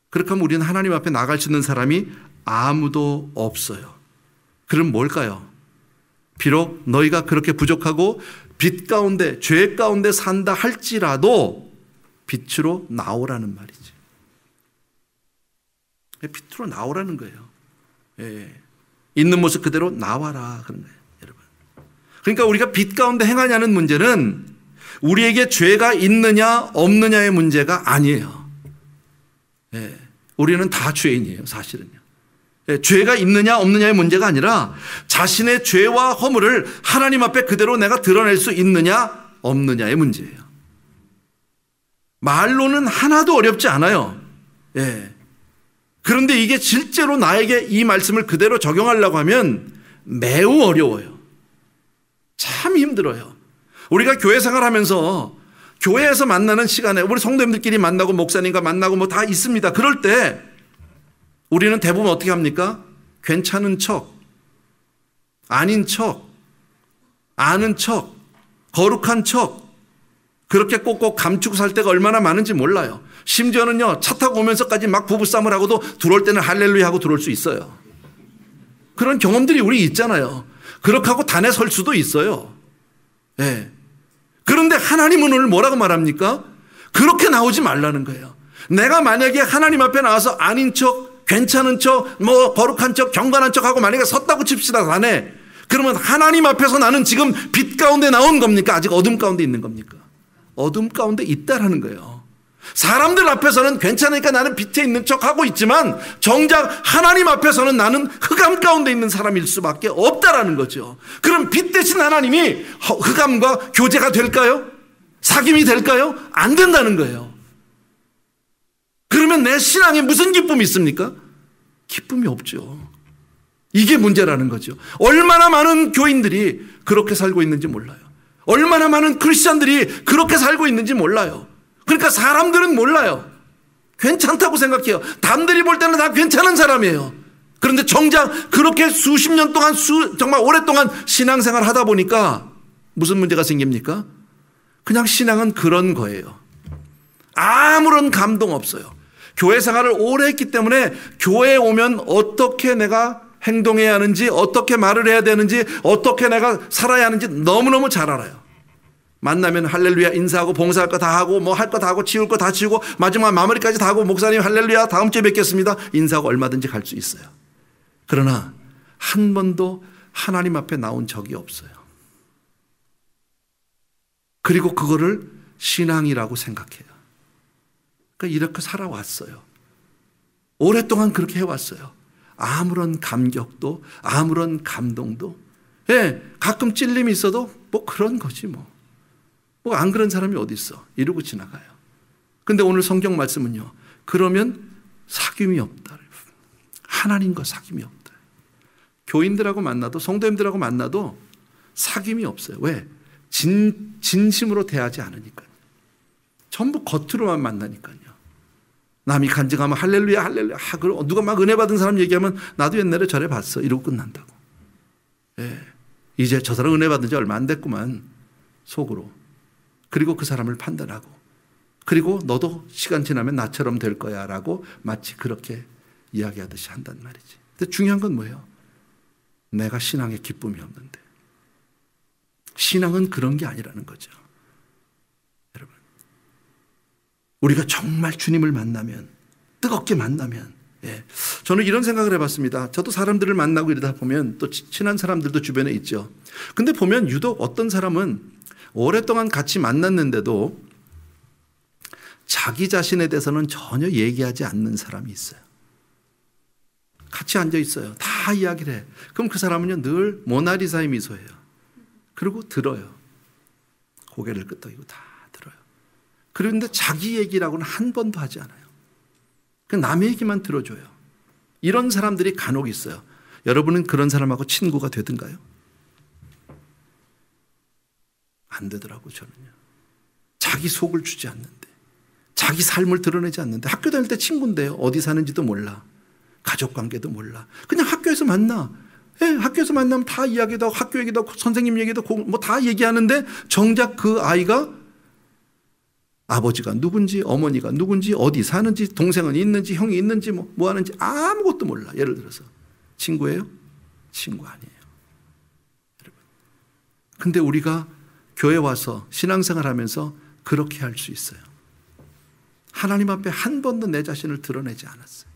그렇게 하면 우리는 하나님 앞에 나갈 수 있는 사람이 아무도 없어요. 그럼 뭘까요? 비록 너희가 그렇게 부족하고 빛 가운데 죄 가운데 산다 할지라도 빛으로 나오라는 말이지. 빛으로 나오라는 거예요. 예. 있는 모습 그대로 나와라 그런 거예요, 여러분. 그러니까 우리가 빛 가운데 행하냐는 문제는 우리에게 죄가 있느냐 없느냐의 문제가 아니에요. 예. 우리는 다 죄인이에요, 사실은요. 예. 죄가 있느냐 없느냐의 문제가 아니라 자신의 죄와 허물을 하나님 앞에 그대로 내가 드러낼 수 있느냐 없느냐의 문제예요. 말로는 하나도 어렵지 않아요. 예. 그런데 이게 실제로 나에게 이 말씀을 그대로 적용하려고 하면 매우 어려워요. 참 힘들어요. 우리가 교회 생활하면서 교회에서 만나는 시간에 우리 성도님들끼리 만나고 목사님과 만나고 뭐 다 있습니다. 그럴 때 우리는 대부분 어떻게 합니까? 괜찮은 척, 아닌 척, 아는 척, 거룩한 척 그렇게 꼭꼭 감추고 살 때가 얼마나 많은지 몰라요. 심지어는요, 차 타고 오면서까지 막 부부싸움을 하고도 들어올 때는 할렐루야 하고 들어올 수 있어요. 그런 경험들이 우리 있잖아요. 그렇게 하고 단에 설 수도 있어요. 예. 그런데 하나님은 오늘 뭐라고 말합니까? 그렇게 나오지 말라는 거예요. 내가 만약에 하나님 앞에 나와서 아닌 척, 괜찮은 척, 뭐 거룩한 척, 경건한 척 하고 만약에 섰다고 칩시다, 단에. 그러면 하나님 앞에서 나는 지금 빛 가운데 나온 겁니까? 아직 어둠 가운데 있는 겁니까? 어둠 가운데 있다라는 거예요. 사람들 앞에서는 괜찮으니까 나는 빛에 있는 척하고 있지만 정작 하나님 앞에서는 나는 흑암 가운데 있는 사람일 수밖에 없다라는 거죠. 그럼 빛 대신 하나님이 흑암과 교제가 될까요? 사귐이 될까요? 안 된다는 거예요. 그러면 내 신앙에 무슨 기쁨이 있습니까? 기쁨이 없죠. 이게 문제라는 거죠. 얼마나 많은 교인들이 그렇게 살고 있는지 몰라요. 얼마나 많은 크리스찬들이 그렇게 살고 있는지 몰라요. 그러니까 사람들은 몰라요. 괜찮다고 생각해요. 남들이 볼 때는 다 괜찮은 사람이에요. 그런데 정작 그렇게 수십 년 동안 정말 오랫동안 신앙생활 하다 보니까 무슨 문제가 생깁니까? 그냥 신앙은 그런 거예요. 아무런 감동 없어요. 교회 생활을 오래 했기 때문에 교회에 오면 어떻게 내가 행동해야 하는지, 어떻게 말을 해야 되는지, 어떻게 내가 살아야 하는지 너무너무 잘 알아요. 만나면 할렐루야 인사하고 봉사할 거 다 하고 뭐 할 거 다 하고 치울 거 다 치우고 마지막 마무리까지 다 하고 목사님 할렐루야 다음 주에 뵙겠습니다 인사하고 얼마든지 갈 수 있어요. 그러나 한 번도 하나님 앞에 나온 적이 없어요. 그리고 그거를 신앙이라고 생각해요. 그러니까 이렇게 살아왔어요. 오랫동안 그렇게 해왔어요. 아무런 감격도 아무런 감동도, 예, 가끔 찔림이 있어도 뭐 그런 거지 뭐 안 그런 사람이 어디 있어. 이러고 지나가요. 그런데 오늘 성경 말씀은요, 그러면 사귐이 없다. 하나님과 사귐이 없다. 교인들하고 만나도 성도님들하고 만나도 사귐이 없어요. 왜? 진심으로 대하지 않으니까요. 전부 겉으로만 만나니까요. 남이 간증하면 할렐루야 할렐루야. 누가 막 은혜 받은 사람 얘기하면 나도 옛날에 절에 봤어. 이러고 끝난다고. 이제 저 사람 은혜 받은 지 얼마 안 됐구만, 속으로. 그리고 그 사람을 판단하고, 그리고 너도 시간 지나면 나처럼 될 거야 라고 마치 그렇게 이야기하듯이 한단 말이지. 근데 중요한 건 뭐예요? 내가 신앙에 기쁨이 없는데. 신앙은 그런 게 아니라는 거죠. 여러분, 우리가 정말 주님을 만나면, 뜨겁게 만나면, 저는 이런 생각을 해봤습니다. 저도 사람들을 만나고 이러다 보면 또 친한 사람들도 주변에 있죠. 근데 보면 유독 어떤 사람은 오랫동안 같이 만났는데도 자기 자신에 대해서는 전혀 얘기하지 않는 사람이 있어요. 같이 앉아 있어요. 다 이야기를 해. 그럼 그 사람은요, 늘 모나리자의 미소예요. 그리고 들어요. 고개를 끄덕이고 다 들어요. 그런데 자기 얘기라고는 한 번도 하지 않아요. 남의 얘기만 들어줘요. 이런 사람들이 간혹 있어요. 여러분은 그런 사람하고 친구가 되든가요? 안 되더라고요, 저는요. 자기 속을 주지 않는데, 자기 삶을 드러내지 않는데, 학교 다닐 때 친구인데요. 어디 사는지도 몰라. 가족 관계도 몰라. 그냥 학교에서 만나. 학교에서 만나면 다 이야기도 하고, 학교 얘기도 하고, 선생님 얘기도 하고, 뭐 다 얘기하는데, 정작 그 아이가 아버지가 누군지, 어머니가 누군지, 어디 사는지, 동생은 있는지, 형이 있는지, 뭐 하는지 아무것도 몰라. 예를 들어서. 친구예요? 친구 아니에요. 여러분. 근데 우리가 교회 와서 신앙생활 하면서 그렇게 할 수 있어요. 하나님 앞에 한 번도 내 자신을 드러내지 않았어요.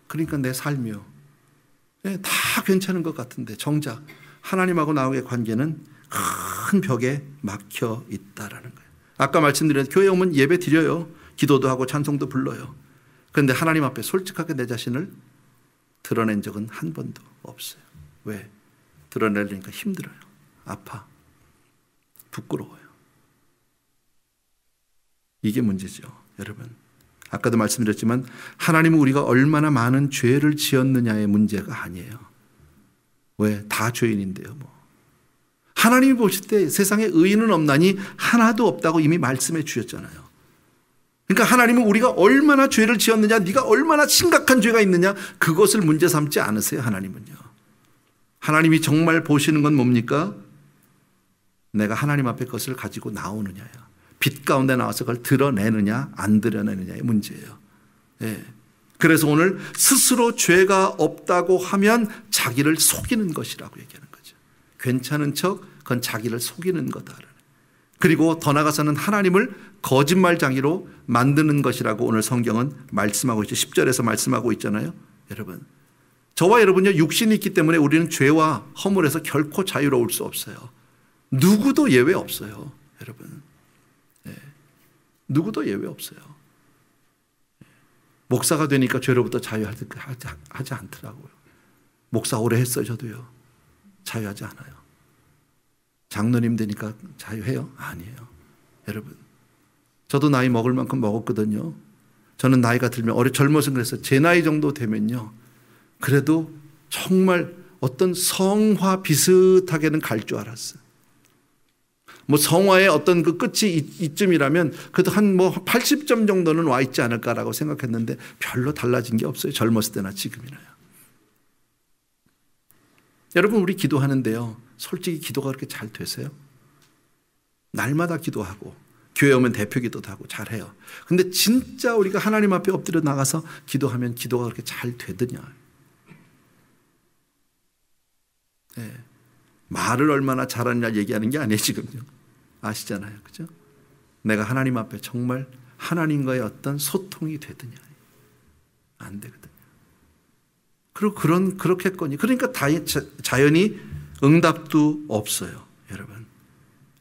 그러니까 내 삶이요. 다 괜찮은 것 같은데 정작 하나님하고 나하고의 관계는 큰 벽에 막혀 있다라는 거예요. 아까 말씀드린 교회 오면 예배 드려요. 기도도 하고 찬송도 불러요. 그런데 하나님 앞에 솔직하게 내 자신을 드러낸 적은 한 번도 없어요. 왜? 드러내려니까 힘들어요. 아파. 부끄러워요. 이게 문제죠, 여러분. 아까도 말씀드렸지만 하나님은 우리가 얼마나 많은 죄를 지었느냐의 문제가 아니에요. 왜? 다 죄인인데요, 뭐. 하나님이 보실 때 세상에 의인은 없나니 하나도 없다고 이미 말씀해 주셨잖아요. 그러니까 하나님은 우리가 얼마나 죄를 지었느냐, 네가 얼마나 심각한 죄가 있느냐, 그것을 문제 삼지 않으세요, 하나님은요. 하나님이 정말 보시는 건 뭡니까? 내가 하나님 앞에 그것을 가지고 나오느냐요. 빛 가운데 나와서 그걸 드러내느냐 안 드러내느냐의 문제예요. 그래서 오늘 스스로 죄가 없다고 하면 자기를 속이는 것이라고 얘기하는 거죠. 괜찮은 척 그건 자기를 속이는 거다. 그리고 더 나아가서는 하나님을 거짓말장이로 만드는 것이라고 오늘 성경은 말씀하고 있죠. 10절에서 말씀하고 있잖아요. 여러분, 저와 여러분요, 육신이 있기 때문에 우리는 죄와 허물에서 결코 자유로울 수 없어요. 누구도 예외 없어요, 여러분. 누구도 예외 없어요. 목사가 되니까 죄로부터 자유하지 않더라고요. 목사 오래 했어요, 저도요. 자유하지 않아요. 장로님 되니까 자유해요? 아니에요. 여러분, 저도 나이 먹을 만큼 먹었거든요. 저는 나이가 들면, 젊어서 그랬어요. 제 나이 정도 되면요, 그래도 정말 어떤 성화 비슷하게는 갈 줄 알았어요. 뭐 성화의 어떤 그 끝이 이쯤이라면 그래도 한 80점 정도는 와 있지 않을까라고 생각했는데 별로 달라진 게 없어요. 젊었을 때나 지금이나요. 여러분, 우리 기도하는데요, 솔직히 기도가 그렇게 잘 되세요? 날마다 기도하고 교회 오면 대표 기도도 하고 잘해요. 근데 진짜 우리가 하나님 앞에 엎드려 나가서 기도하면 기도가 그렇게 잘 되더냐? 말을 얼마나 잘하느냐 얘기하는 게 아니에요, 지금요. 아시잖아요. 그죠? 내가 하나님 앞에 정말 하나님과의 어떤 소통이 되더냐. 안 되거든요. 그리고 그렇겠거니. 그러니까 자연히 응답도 없어요, 여러분.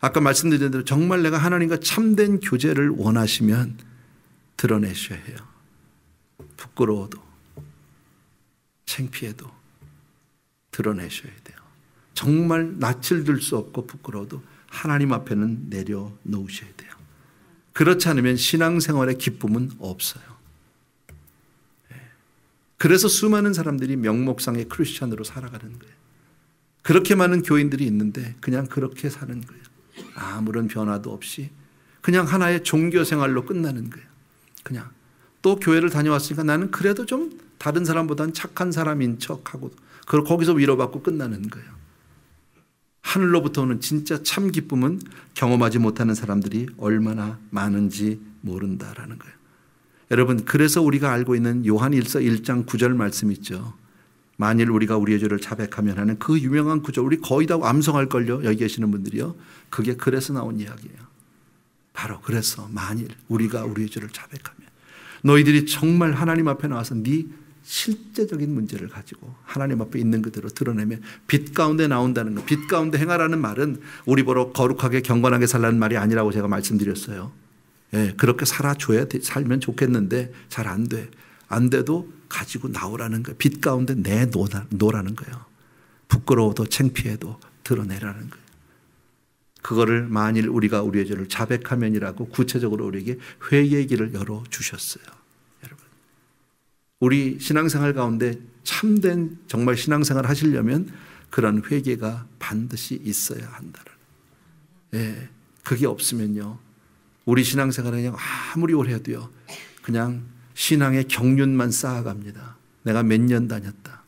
아까 말씀드린 대로 정말 내가 하나님과 참된 교제를 원하시면 드러내셔야 해요. 부끄러워도, 창피해도 드러내셔야 돼요. 정말 낯을 들 수 없고 부끄러워도 하나님 앞에는 내려놓으셔야 돼요. 그렇지 않으면 신앙생활의 기쁨은 없어요. 그래서 수많은 사람들이 명목상의 크리스찬으로 살아가는 거예요. 그렇게 많은 교인들이 있는데 그냥 그렇게 사는 거예요. 아무런 변화도 없이 그냥 하나의 종교생활로 끝나는 거예요. 그냥 또 교회를 다녀왔으니까 나는 그래도 좀 다른 사람보다는 착한 사람인 척하고 그걸 거기서 위로받고 끝나는 거예요. 하늘로부터 오는 진짜 참 기쁨은 경험하지 못하는 사람들이 얼마나 많은지 모른다라는 거예요. 여러분, 그래서 우리가 알고 있는 요한일서 1장 9절 말씀 있죠. 만일 우리가 우리의 죄를 자백하면 하는 그 유명한 구절, 우리 거의 다 암송할걸요, 여기 계시는 분들이요. 그게 그래서 나온 이야기예요. 바로 그래서 만일 우리가 우리의 죄를 자백하면, 너희들이 정말 하나님 앞에 나와서 네 실제적인 문제를 가지고 하나님 앞에 있는 그대로 드러내면 빛 가운데 나온다는 거. 빛 가운데 행하라는 말은 우리 보러 거룩하게 경건하게 살라는 말이 아니라고 제가 말씀드렸어요. 예, 그렇게 살면 좋겠는데 잘 안 돼. 안 돼도 가지고 나오라는 거예요. 빛 가운데 내놓으라는 거예요. 부끄러워도 창피해도 드러내라는 거예요. 그거를 만일 우리가 우리의 죄를 자백하면이라고 구체적으로 우리에게 회개의 길을 열어주셨어요. 여러분, 우리 신앙생활 가운데 참된 정말 신앙생활 하시려면 그런 회개가 반드시 있어야 한다는. 예, 그게 없으면요, 우리 신앙생활은 그냥 아무리 오래 해도요, 그냥 신앙의 경륜만 쌓아갑니다. 내가 몇 년 다녔다,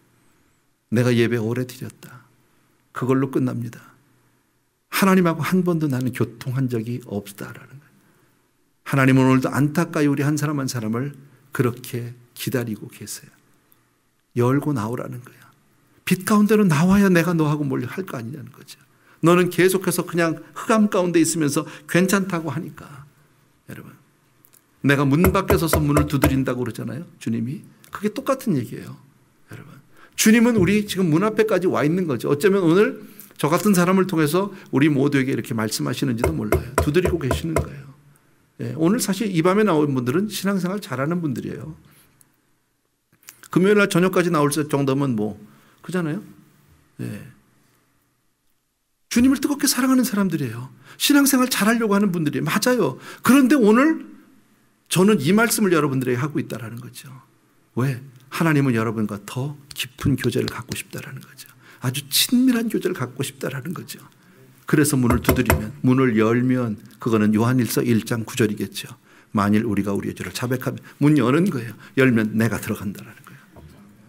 내가 예배 오래 드렸다, 그걸로 끝납니다. 하나님하고 한 번도 나는 교통한 적이 없다라는 거예요. 하나님은 오늘도 안타까이 우리 한 사람 한 사람을 그렇게 기다리고 계세요. 열고 나오라는 거야. 빛 가운데로 나와야 내가 너하고 뭘 할 거 아니냐는 거죠. 너는 계속해서 그냥 흑암 가운데 있으면서 괜찮다고 하니까. 여러분, 내가 문 밖에 서서 문을 두드린다고 그러잖아요, 주님이. 그게 똑같은 얘기예요. 여러분, 주님은 우리 지금 문 앞에까지 와 있는 거죠. 어쩌면 오늘 저 같은 사람을 통해서 우리 모두에게 이렇게 말씀하시는지도 몰라요. 두드리고 계시는 거예요. 예, 오늘 사실 이 밤에 나온 분들은 신앙생활 잘하는 분들이에요. 금요일 날 저녁까지 나올 정도면 뭐 그잖아요. 예. 주님을 뜨겁게 사랑하는 사람들이에요. 신앙생활 잘하려고 하는 분들이에요. 맞아요. 그런데 오늘 저는 이 말씀을 여러분들에게 하고 있다는 거죠. 왜? 하나님은 여러분과 더 깊은 교제를 갖고 싶다는 거죠. 아주 친밀한 교제를 갖고 싶다는 거죠. 그래서 문을 두드리면, 문을 열면, 그거는 요한일서 1장 9절이겠죠. 만일 우리가 우리의 죄를 자백하면 문 여는 거예요. 열면 내가 들어간다는 거예요.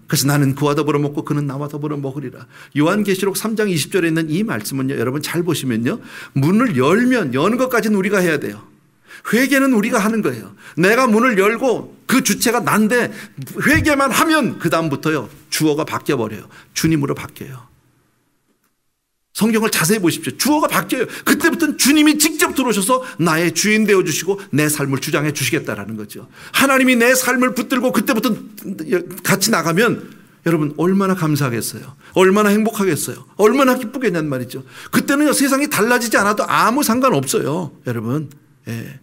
그래서 나는 그와 더불어 먹고 그는 나와 더불어 먹으리라. 요한계시록 3장 20절에 있는 이 말씀은요, 여러분 잘 보시면요, 문을 열면, 여는 것까지는 우리가 해야 돼요. 회개는 우리가 하는 거예요. 내가 문을 열고 그 주체가 난데 회개만 하면 그 다음부터요, 주어가 바뀌어버려요. 주님으로 바뀌어요. 성경을 자세히 보십시오. 주어가 바뀌어요. 그때부터는 주님이 직접 들어오셔서 나의 주인 되어주시고 내 삶을 주장해 주시겠다라는 거죠. 하나님이 내 삶을 붙들고 그때부터 같이 나가면 여러분 얼마나 감사하겠어요. 얼마나 행복하겠어요. 얼마나 기쁘겠냔 말이죠. 그때는 세상이 달라지지 않아도 아무 상관없어요. 여러분. 예.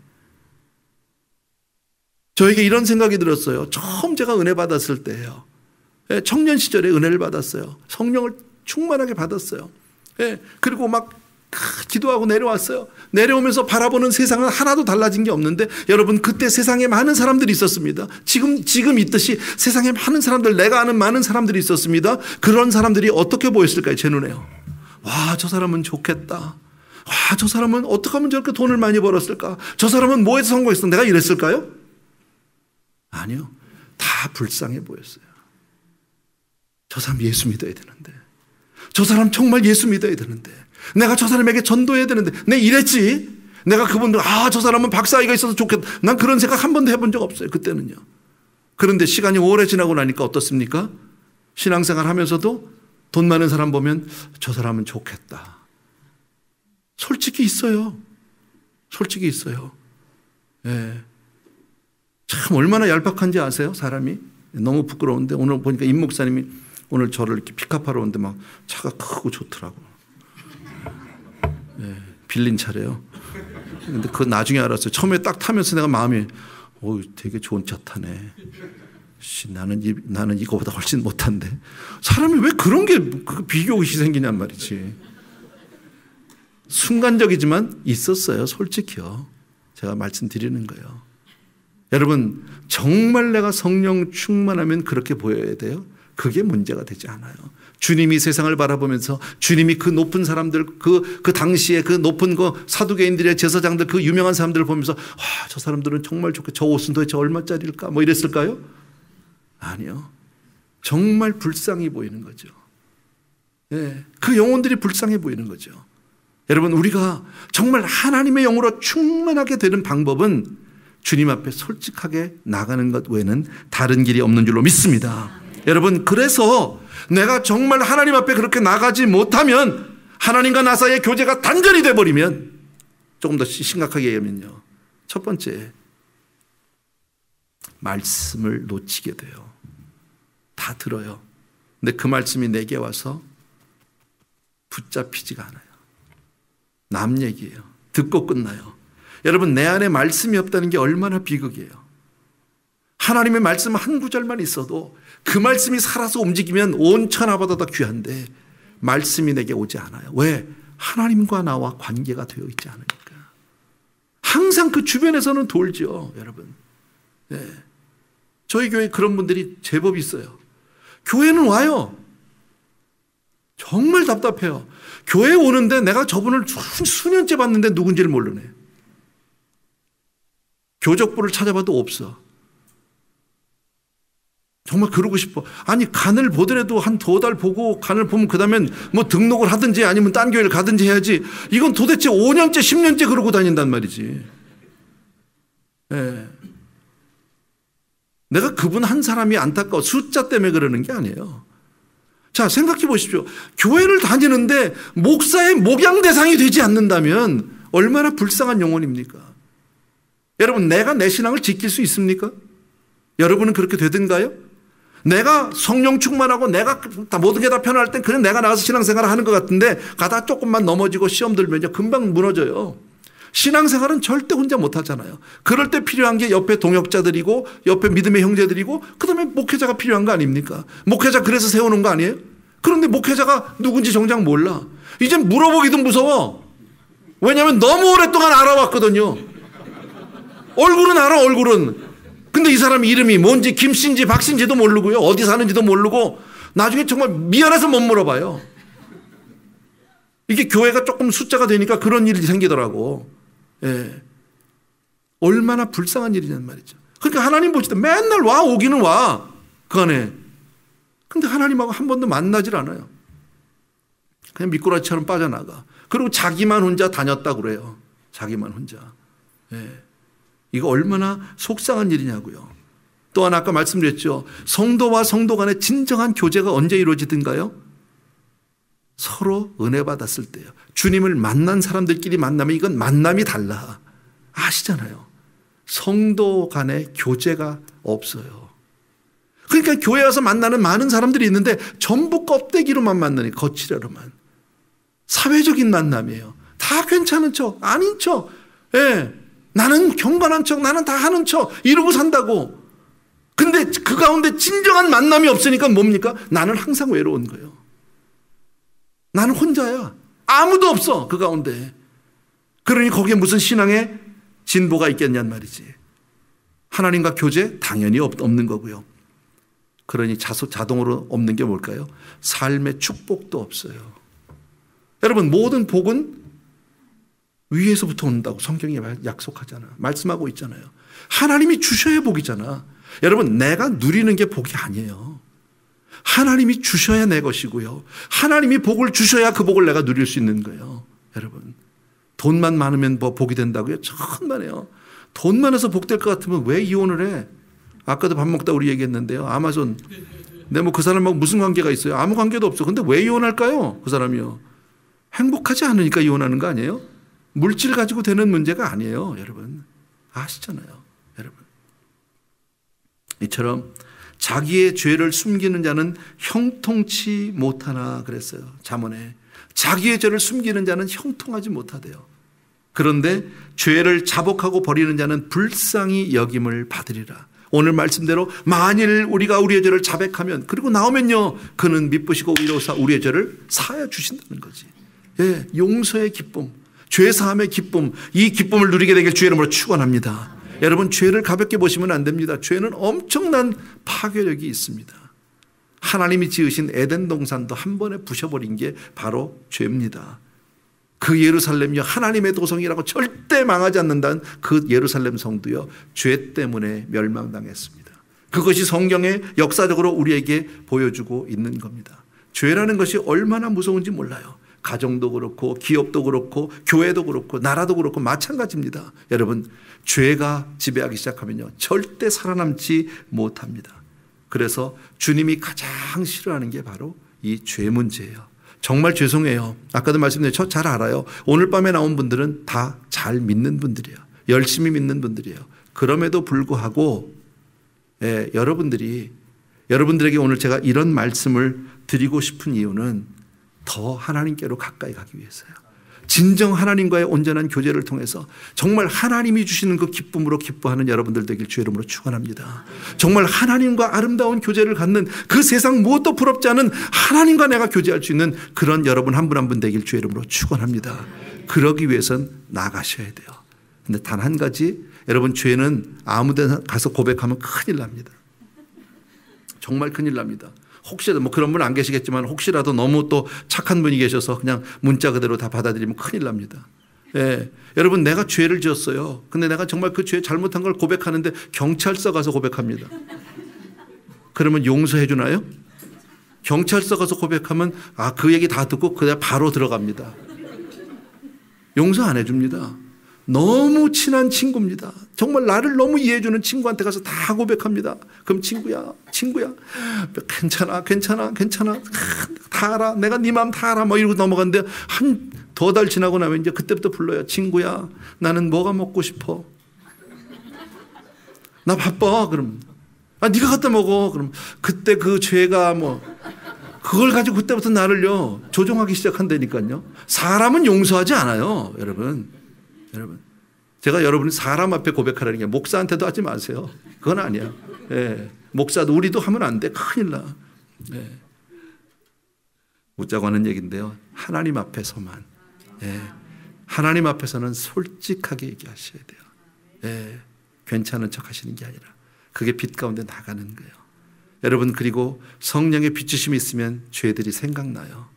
저에게 이런 생각이 들었어요. 처음 제가 은혜 받았을 때예요. 예, 청년 시절에 은혜를 받았어요. 성령을 충만하게 받았어요. 예, 그리고 막 기도하고 내려왔어요. 내려오면서 바라보는 세상은 하나도 달라진 게 없는데 여러분, 그때 세상에 많은 사람들이 있었습니다. 지금 있듯이 세상에 많은 사람들, 내가 아는 많은 사람들이 있었습니다. 그런 사람들이 어떻게 보였을까요? 제 눈에요. 와, 저 사람은 좋겠다. 와, 저 사람은 어떻게 하면 저렇게 돈을 많이 벌었을까? 저 사람은 뭐에서 성공했어? 내가 이랬을까요? 아니요. 다 불쌍해 보였어요. 저 사람 예수 믿어야 되는데, 저 사람 정말 예수 믿어야 되는데, 내가 저 사람에게 전도해야 되는데, 내 이랬지. 내가 그분들, 저 사람은 박사학위가 있어서 좋겠다. 난 그런 생각 한 번도 해본 적 없어요. 그때는요. 그런데 시간이 오래 지나고 나니까 어떻습니까? 신앙생활 하면서도 돈 많은 사람 보면 저 사람은 좋겠다. 솔직히 있어요. 솔직히 있어요. 예. 참 얼마나 얄팍한지 아세요? 사람이. 너무 부끄러운데 오늘 보니까 임 목사님이 오늘 저를 이렇게 픽업하러 오는데 막 차가 크고 좋더라고. 예, 빌린 차래요. 근데 그거 나중에 알았어요. 처음에 딱 타면서 내가 마음이 되게 좋은 차 타네. 나는 이거보다 훨씬 못한데. 사람이 왜 그런 게 비교의식이 생기냔 말이지. 순간적이지만 있었어요. 솔직히요. 제가 말씀드리는 거예요. 여러분, 정말 내가 성령 충만하면 그렇게 보여야 돼요? 그게 문제가 되지 않아요. 주님이 세상을 바라보면서 주님이 그 높은 사람들, 그 당시에 그 높은 그 사두개인들의 제사장들, 그 유명한 사람들을 보면서 저 사람들은 정말 좋게, 저 옷은 도대체 얼마짜리일까? 뭐 이랬을까요? 아니요. 정말 불쌍해 보이는 거죠. 예, 그 영혼들이 불쌍해 보이는 거죠. 여러분, 우리가 정말 하나님의 영으로 충만하게 되는 방법은 주님 앞에 솔직하게 나가는 것 외에는 다른 길이 없는 줄로 믿습니다. 여러분, 그래서 내가 정말 하나님 앞에 그렇게 나가지 못하면, 하나님과 나 사이의 교제가 단절이 돼버리면, 조금 더 심각하게 얘기하면요, 첫 번째, 말씀을 놓치게 돼요. 다 들어요. 근데 그 말씀이 내게 와서 붙잡히지가 않아요. 남 얘기예요. 듣고 끝나요. 여러분, 내 안에 말씀이 없다는 게 얼마나 비극이에요. 하나님의 말씀 한 구절만 있어도 그 말씀이 살아서 움직이면 온 천하보다 더 귀한데 말씀이 내게 오지 않아요. 왜? 하나님과 나와 관계가 되어 있지 않으니까. 항상 그 주변에서는 돌죠, 여러분. 네. 저희 교회에 그런 분들이 제법 있어요. 교회는 와요. 정말 답답해요. 교회에 오는데 내가 저분을 수년째 봤는데 누군지를 모르네. 교적부를 찾아봐도 없어. 정말 그러고 싶어. 아니, 간을 보더라도 한 2달 보고 간을 보면 그 다음엔 뭐 등록을 하든지 아니면 딴 교회를 가든지 해야지. 이건 도대체 5년째 10년째 그러고 다닌단 말이지. 네. 내가 그분 한 사람이 안타까워 숫자 때문에 그러는 게 아니에요. 자, 생각해 보십시오. 교회를 다니는데 목사의 목양 대상이 되지 않는다면 얼마나 불쌍한 영혼입니까? 여러분, 내가 내 신앙을 지킬 수 있습니까? 여러분은 그렇게 되든가요? 내가 성령 충만하고 내가 다 모든 게 다 편할 땐 그냥 내가 나가서 신앙생활을 하는 것 같은데 가다 조금만 넘어지고 시험 들면요 금방 무너져요. 신앙생활은 절대 혼자 못하잖아요. 그럴 때 필요한 게 옆에 동역자들이고 옆에 믿음의 형제들이고 그다음에 목회자가 필요한 거 아닙니까? 목회자 그래서 세우는 거 아니에요? 그런데 목회자가 누군지 정작 몰라. 이제 물어보기도 무서워. 왜냐하면 너무 오랫동안 알아왔거든요. 얼굴은 알아, 얼굴은. 근데 이 사람 이름이 뭔지 김씨인지 박씨인지도 모르고요. 어디 사는지도 모르고 나중에 정말 미안해서 못 물어봐요. 이게 교회가 조금 숫자가 되니까 그런 일이 생기더라고. 예. 얼마나 불쌍한 일이냐는 말이죠. 그러니까 하나님 보실 때 맨날 와, 오기는 와. 그 안에. 근데 하나님하고 한 번도 만나질 않아요. 그냥 미꾸라지처럼 빠져나가. 그리고 자기만 혼자 다녔다고 그래요. 자기만 혼자. 예. 이거 얼마나 속상한 일이냐고요. 또 하나 아까 말씀드렸죠. 성도와 성도 간의 진정한 교제가 언제 이루어지든가요? 서로 은혜 받았을 때요. 주님을 만난 사람들끼리 만나면 이건 만남이 달라. 아시잖아요. 성도 간의 교제가 없어요. 그러니까 교회 와서 만나는 많은 사람들이 있는데 전부 껍데기로만 만나니, 거칠어로만. 사회적인 만남이에요. 다 괜찮은 척, 아닌 척. 예. 나는 경건한 척, 나는 다 하는 척 이러고 산다고. 근데 그 가운데 진정한 만남이 없으니까 뭡니까? 나는 항상 외로운 거예요. 나는 혼자야. 아무도 없어, 그 가운데. 그러니 거기에 무슨 신앙의 진보가 있겠냔 말이지. 하나님과 교제? 당연히 없는 거고요. 그러니 자동으로 없는 게 뭘까요? 삶의 축복도 없어요. 여러분, 모든 복은 위에서부터 온다고 성경이 약속하잖아. 말씀하고 있잖아요. 하나님이 주셔야 복이잖아. 여러분, 내가 누리는 게 복이 아니에요. 하나님이 주셔야 내 것이고요. 하나님이 복을 주셔야 그 복을 내가 누릴 수 있는 거예요. 여러분, 돈만 많으면 뭐 복이 된다고요? 천만에요. 돈 많아서 복될 것 같으면 왜 이혼을 해? 아까도 밥 먹다 우리 얘기했는데요. 아마존. 근데 뭐 그 사람하고 무슨 관계가 있어요? 아무 관계도 없어. 근데 왜 이혼할까요? 그 사람이요. 행복하지 않으니까 이혼하는 거 아니에요? 물질 가지고 되는 문제가 아니에요, 여러분. 아시잖아요, 여러분. 이처럼 자기의 죄를 숨기는 자는 형통치 못하나 그랬어요, 잠언에. 자기의 죄를 숨기는 자는 형통하지 못하대요. 그런데 죄를 자복하고 버리는 자는 불쌍히 여김을 받으리라. 오늘 말씀대로 만일 우리가 우리의 죄를 자백하면, 그리고 나오면요, 그는 미쁘시고 위로사 우리의 죄를 사하여 주신다는 거지. 예, 용서의 기쁨, 죄사함의 기쁨, 이 기쁨을 누리게 되길 주의 이름으로 축원합니다. 여러분, 죄를 가볍게 보시면 안 됩니다. 죄는 엄청난 파괴력이 있습니다. 하나님이 지으신 에덴 동산도 한 번에 부셔버린 게 바로 죄입니다. 그 예루살렘이요, 하나님의 도성이라고 절대 망하지 않는다는 그 예루살렘 성도요, 죄 때문에 멸망당했습니다. 그것이 성경에 역사적으로 우리에게 보여주고 있는 겁니다. 죄라는 것이 얼마나 무서운지 몰라요. 가정도 그렇고 기업도 그렇고 교회도 그렇고 나라도 그렇고 마찬가지입니다. 여러분, 죄가 지배하기 시작하면요 절대 살아남지 못합니다. 그래서 주님이 가장 싫어하는 게 바로 이 죄 문제예요. 정말 죄송해요. 아까도 말씀드렸죠. 저 잘 알아요. 오늘 밤에 나온 분들은 다 잘 믿는 분들이에요. 열심히 믿는 분들이에요. 그럼에도 불구하고 여러분들에게 오늘 제가 이런 말씀을 드리고 싶은 이유는 더 하나님께로 가까이 가기 위해서요. 진정 하나님과의 온전한 교제를 통해서 정말 하나님이 주시는 그 기쁨으로 기뻐하는 여러분들 되길 주의 이름으로 축원합니다. 정말 하나님과 아름다운 교제를 갖는 그 세상 무엇도 부럽지 않은 하나님과 내가 교제할 수 있는 그런 여러분 한 분 한 분 되길 주의 이름으로 축원합니다. 그러기 위해선 나가셔야 돼요. 근데 단 한 가지, 여러분, 죄는 아무 데나 가서 고백하면 큰일 납니다. 정말 큰일 납니다. 혹시라도 뭐 그런 분 안 계시겠지만 혹시라도 너무 또 착한 분이 계셔서 그냥 문자 그대로 다 받아들이면 큰일 납니다. 여러분, 내가 죄를 지었어요. 근데 내가 정말 그 죄 잘못한 걸 고백하는데 경찰서 가서 고백합니다. 그러면 용서해 주나요? 경찰서 가서 고백하면 그 얘기 다 듣고 그냥 바로 들어갑니다. 용서 안 해줍니다. 너무 친한 친구입니다. 정말 나를 너무 이해해 주는 친구한테 가서 다 고백합니다. 그럼 친구야 괜찮아 다 알아. 내가 네 마음 다 알아. 뭐 이러고 넘어갔는데 한 두 달 지나고 나면 이제 그때부터 불러요. 친구야, 나는 뭐가 먹고 싶어? 나 바빠. 그럼 네가 갖다 먹어. 그럼 그때 그 죄가 뭐 그걸 가지고 그때부터 나를요 조종하기 시작한다니까요. 사람은 용서하지 않아요. 여러분, 제가 여러분이 사람 앞에 고백하라는 게 목사한테도 하지 마세요. 그건 아니야. 목사도 우리도 하면 안 돼. 큰일 나. 웃자고 하는 얘기인데요. 하나님 앞에서만. 하나님 앞에서는 솔직하게 얘기하셔야 돼요. 괜찮은 척 하시는 게 아니라 그게 빛 가운데 나가는 거예요. 여러분, 그리고 성령의 비추심이 있으면 죄들이 생각나요.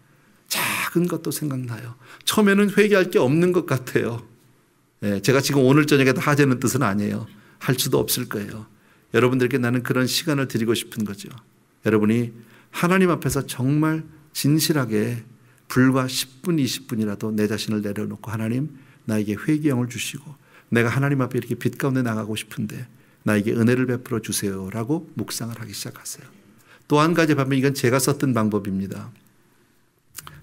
작은 것도 생각나요. 처음에는 회개할 게 없는 것 같아요. 제가 지금 오늘 저녁에 다 하자는 뜻은 아니에요. 할 수도 없을 거예요. 여러분들께 나는 그런 시간을 드리고 싶은 거죠. 여러분이 하나님 앞에서 정말 진실하게 불과 10분, 20분이라도 내 자신을 내려놓고 하나님, 나에게 회개형을 주시고 내가 하나님 앞에 이렇게 빛 가운데 나가고 싶은데 나에게 은혜를 베풀어 주세요라고 묵상을 하기 시작하세요. 또 한 가지 반면 이건 제가 썼던 방법입니다.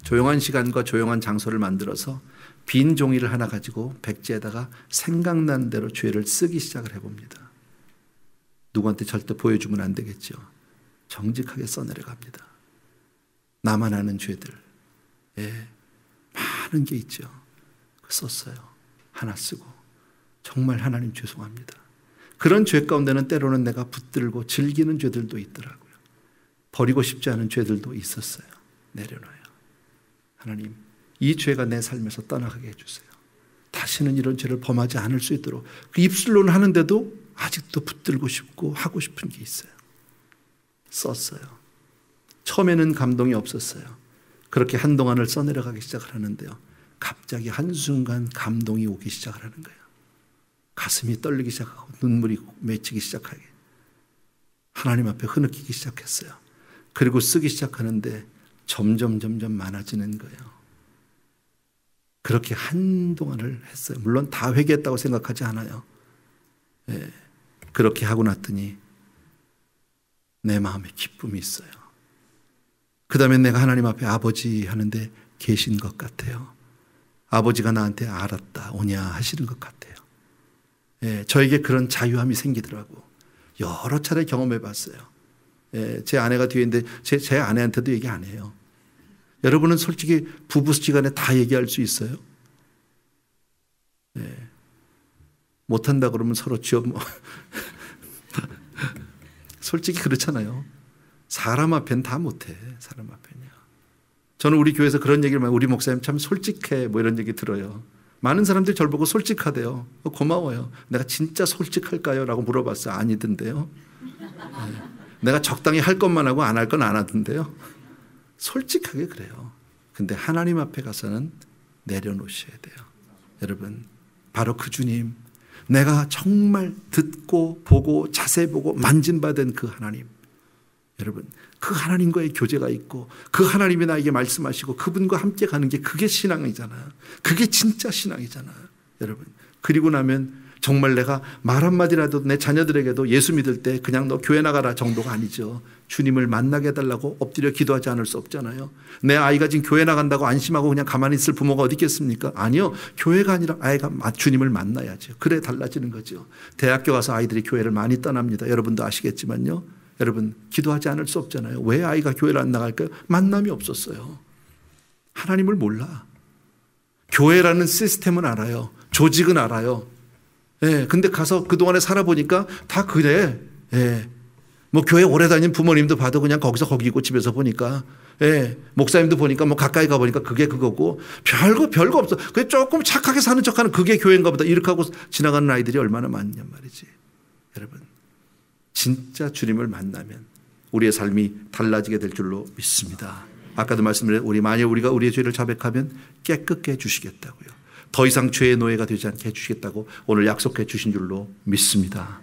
조용한 시간과 조용한 장소를 만들어서 빈 종이를 하나 가지고 백지에다가 생각난 대로 죄를 쓰기 시작을 해봅니다. 누구한테 절대 보여주면 안 되겠죠. 정직하게 써내려갑니다. 나만 아는 죄들, 많은 게 있죠. 썼어요. 하나 쓰고 정말 하나님 죄송합니다. 그런 죄 가운데는 때로는 내가 붙들고 즐기는 죄들도 있더라고요. 버리고 싶지 않은 죄들도 있었어요. 내려놔요. 하나님, 이 죄가 내 삶에서 떠나가게 해주세요. 다시는 이런 죄를 범하지 않을 수 있도록. 그 입술로는 하는데도 아직도 붙들고 싶고 하고 싶은 게 있어요. 썼어요. 처음에는 감동이 없었어요. 그렇게 한동안을 써내려가기 시작을 하는데요. 갑자기 한순간 감동이 오기 시작을 하는 거예요. 가슴이 떨리기 시작하고 눈물이 맺히기 시작하게. 하나님 앞에 흐느끼기 시작했어요. 그리고 쓰기 시작하는데 점점 많아지는 거예요. 그렇게 한동안을 했어요. 물론 다 회개했다고 생각하지 않아요. 그렇게 하고 났더니 내 마음에 기쁨이 있어요. 그 다음에 내가 하나님 앞에 아버지 하는데 계신 것 같아요. 아버지가 나한테 알았다 오냐 하시는 것 같아요. 저에게 그런 자유함이 생기더라고. 여러 차례 경험해 봤어요. 제 아내가 뒤에 있는데 제 아내한테도 얘기 안 해요. 여러분은 솔직히 부부시간에 다 얘기할 수 있어요? 못한다 그러면 서로 쥐어 솔직히 그렇잖아요. 사람 앞엔 다 못해. 사람 앞엔요. 저는 우리 교회에서 그런 얘기를 많이, 우리 목사님 참 솔직해 뭐 이런 얘기 들어요. 많은 사람들이 저를 보고 솔직하대요. 고마워요. 내가 진짜 솔직할까요? 라고 물어봤어요. 아니던데요. 내가 적당히 할 것만 하고 안 할 건 안 하던데요. 솔직하게 그래요. 근데 하나님 앞에 가서는 내려놓으셔야 돼요. 여러분, 바로 그 주님, 내가 정말 듣고 보고 자세히 보고 만진받은 그 하나님, 여러분 그 하나님과의 교제가 있고 그 하나님이 나에게 말씀하시고 그분과 함께 가는 게 그게 신앙이잖아요. 그게 진짜 신앙이잖아요, 여러분. 그리고 나면 정말 내가 말 한마디라도 내 자녀들에게도 예수 믿을 때 그냥 너 교회 나가라 정도가 아니죠. 주님을 만나게 해달라고 엎드려 기도하지 않을 수 없잖아요. 내 아이가 지금 교회 나간다고 안심하고 그냥 가만히 있을 부모가 어디 있겠습니까? 아니요. 교회가 아니라 아이가 주님을 만나야죠. 그래 달라지는 거죠. 대학교 가서 아이들이 교회를 많이 떠납니다. 여러분도 아시겠지만요. 여러분 기도하지 않을 수 없잖아요. 왜 아이가 교회를 안 나갈까요? 만남이 없었어요. 하나님을 몰라. 교회라는 시스템은 알아요. 조직은 알아요. 예, 근데 가서 그동안에 살아보니까 다 그래. 예. 뭐 교회 오래 다닌 부모님도 봐도 그냥 거기서 거기고 집에서 보니까. 예. 목사님도 보니까 뭐 가까이 가보니까 그게 그거고 별거 없어. 그게 조금 착하게 사는 척하는 그게 교회인가 보다. 이렇게 하고 지나가는 아이들이 얼마나 많냔 말이지. 여러분. 진짜 주님을 만나면 우리의 삶이 달라지게 될 줄로 믿습니다. 아까도 말씀드린 만약 우리가 우리의 죄를 자백하면 깨끗게 해주시겠다고요. 더 이상 죄의 노예가 되지 않게 해주시겠다고 오늘 약속해 주신 줄로 믿습니다.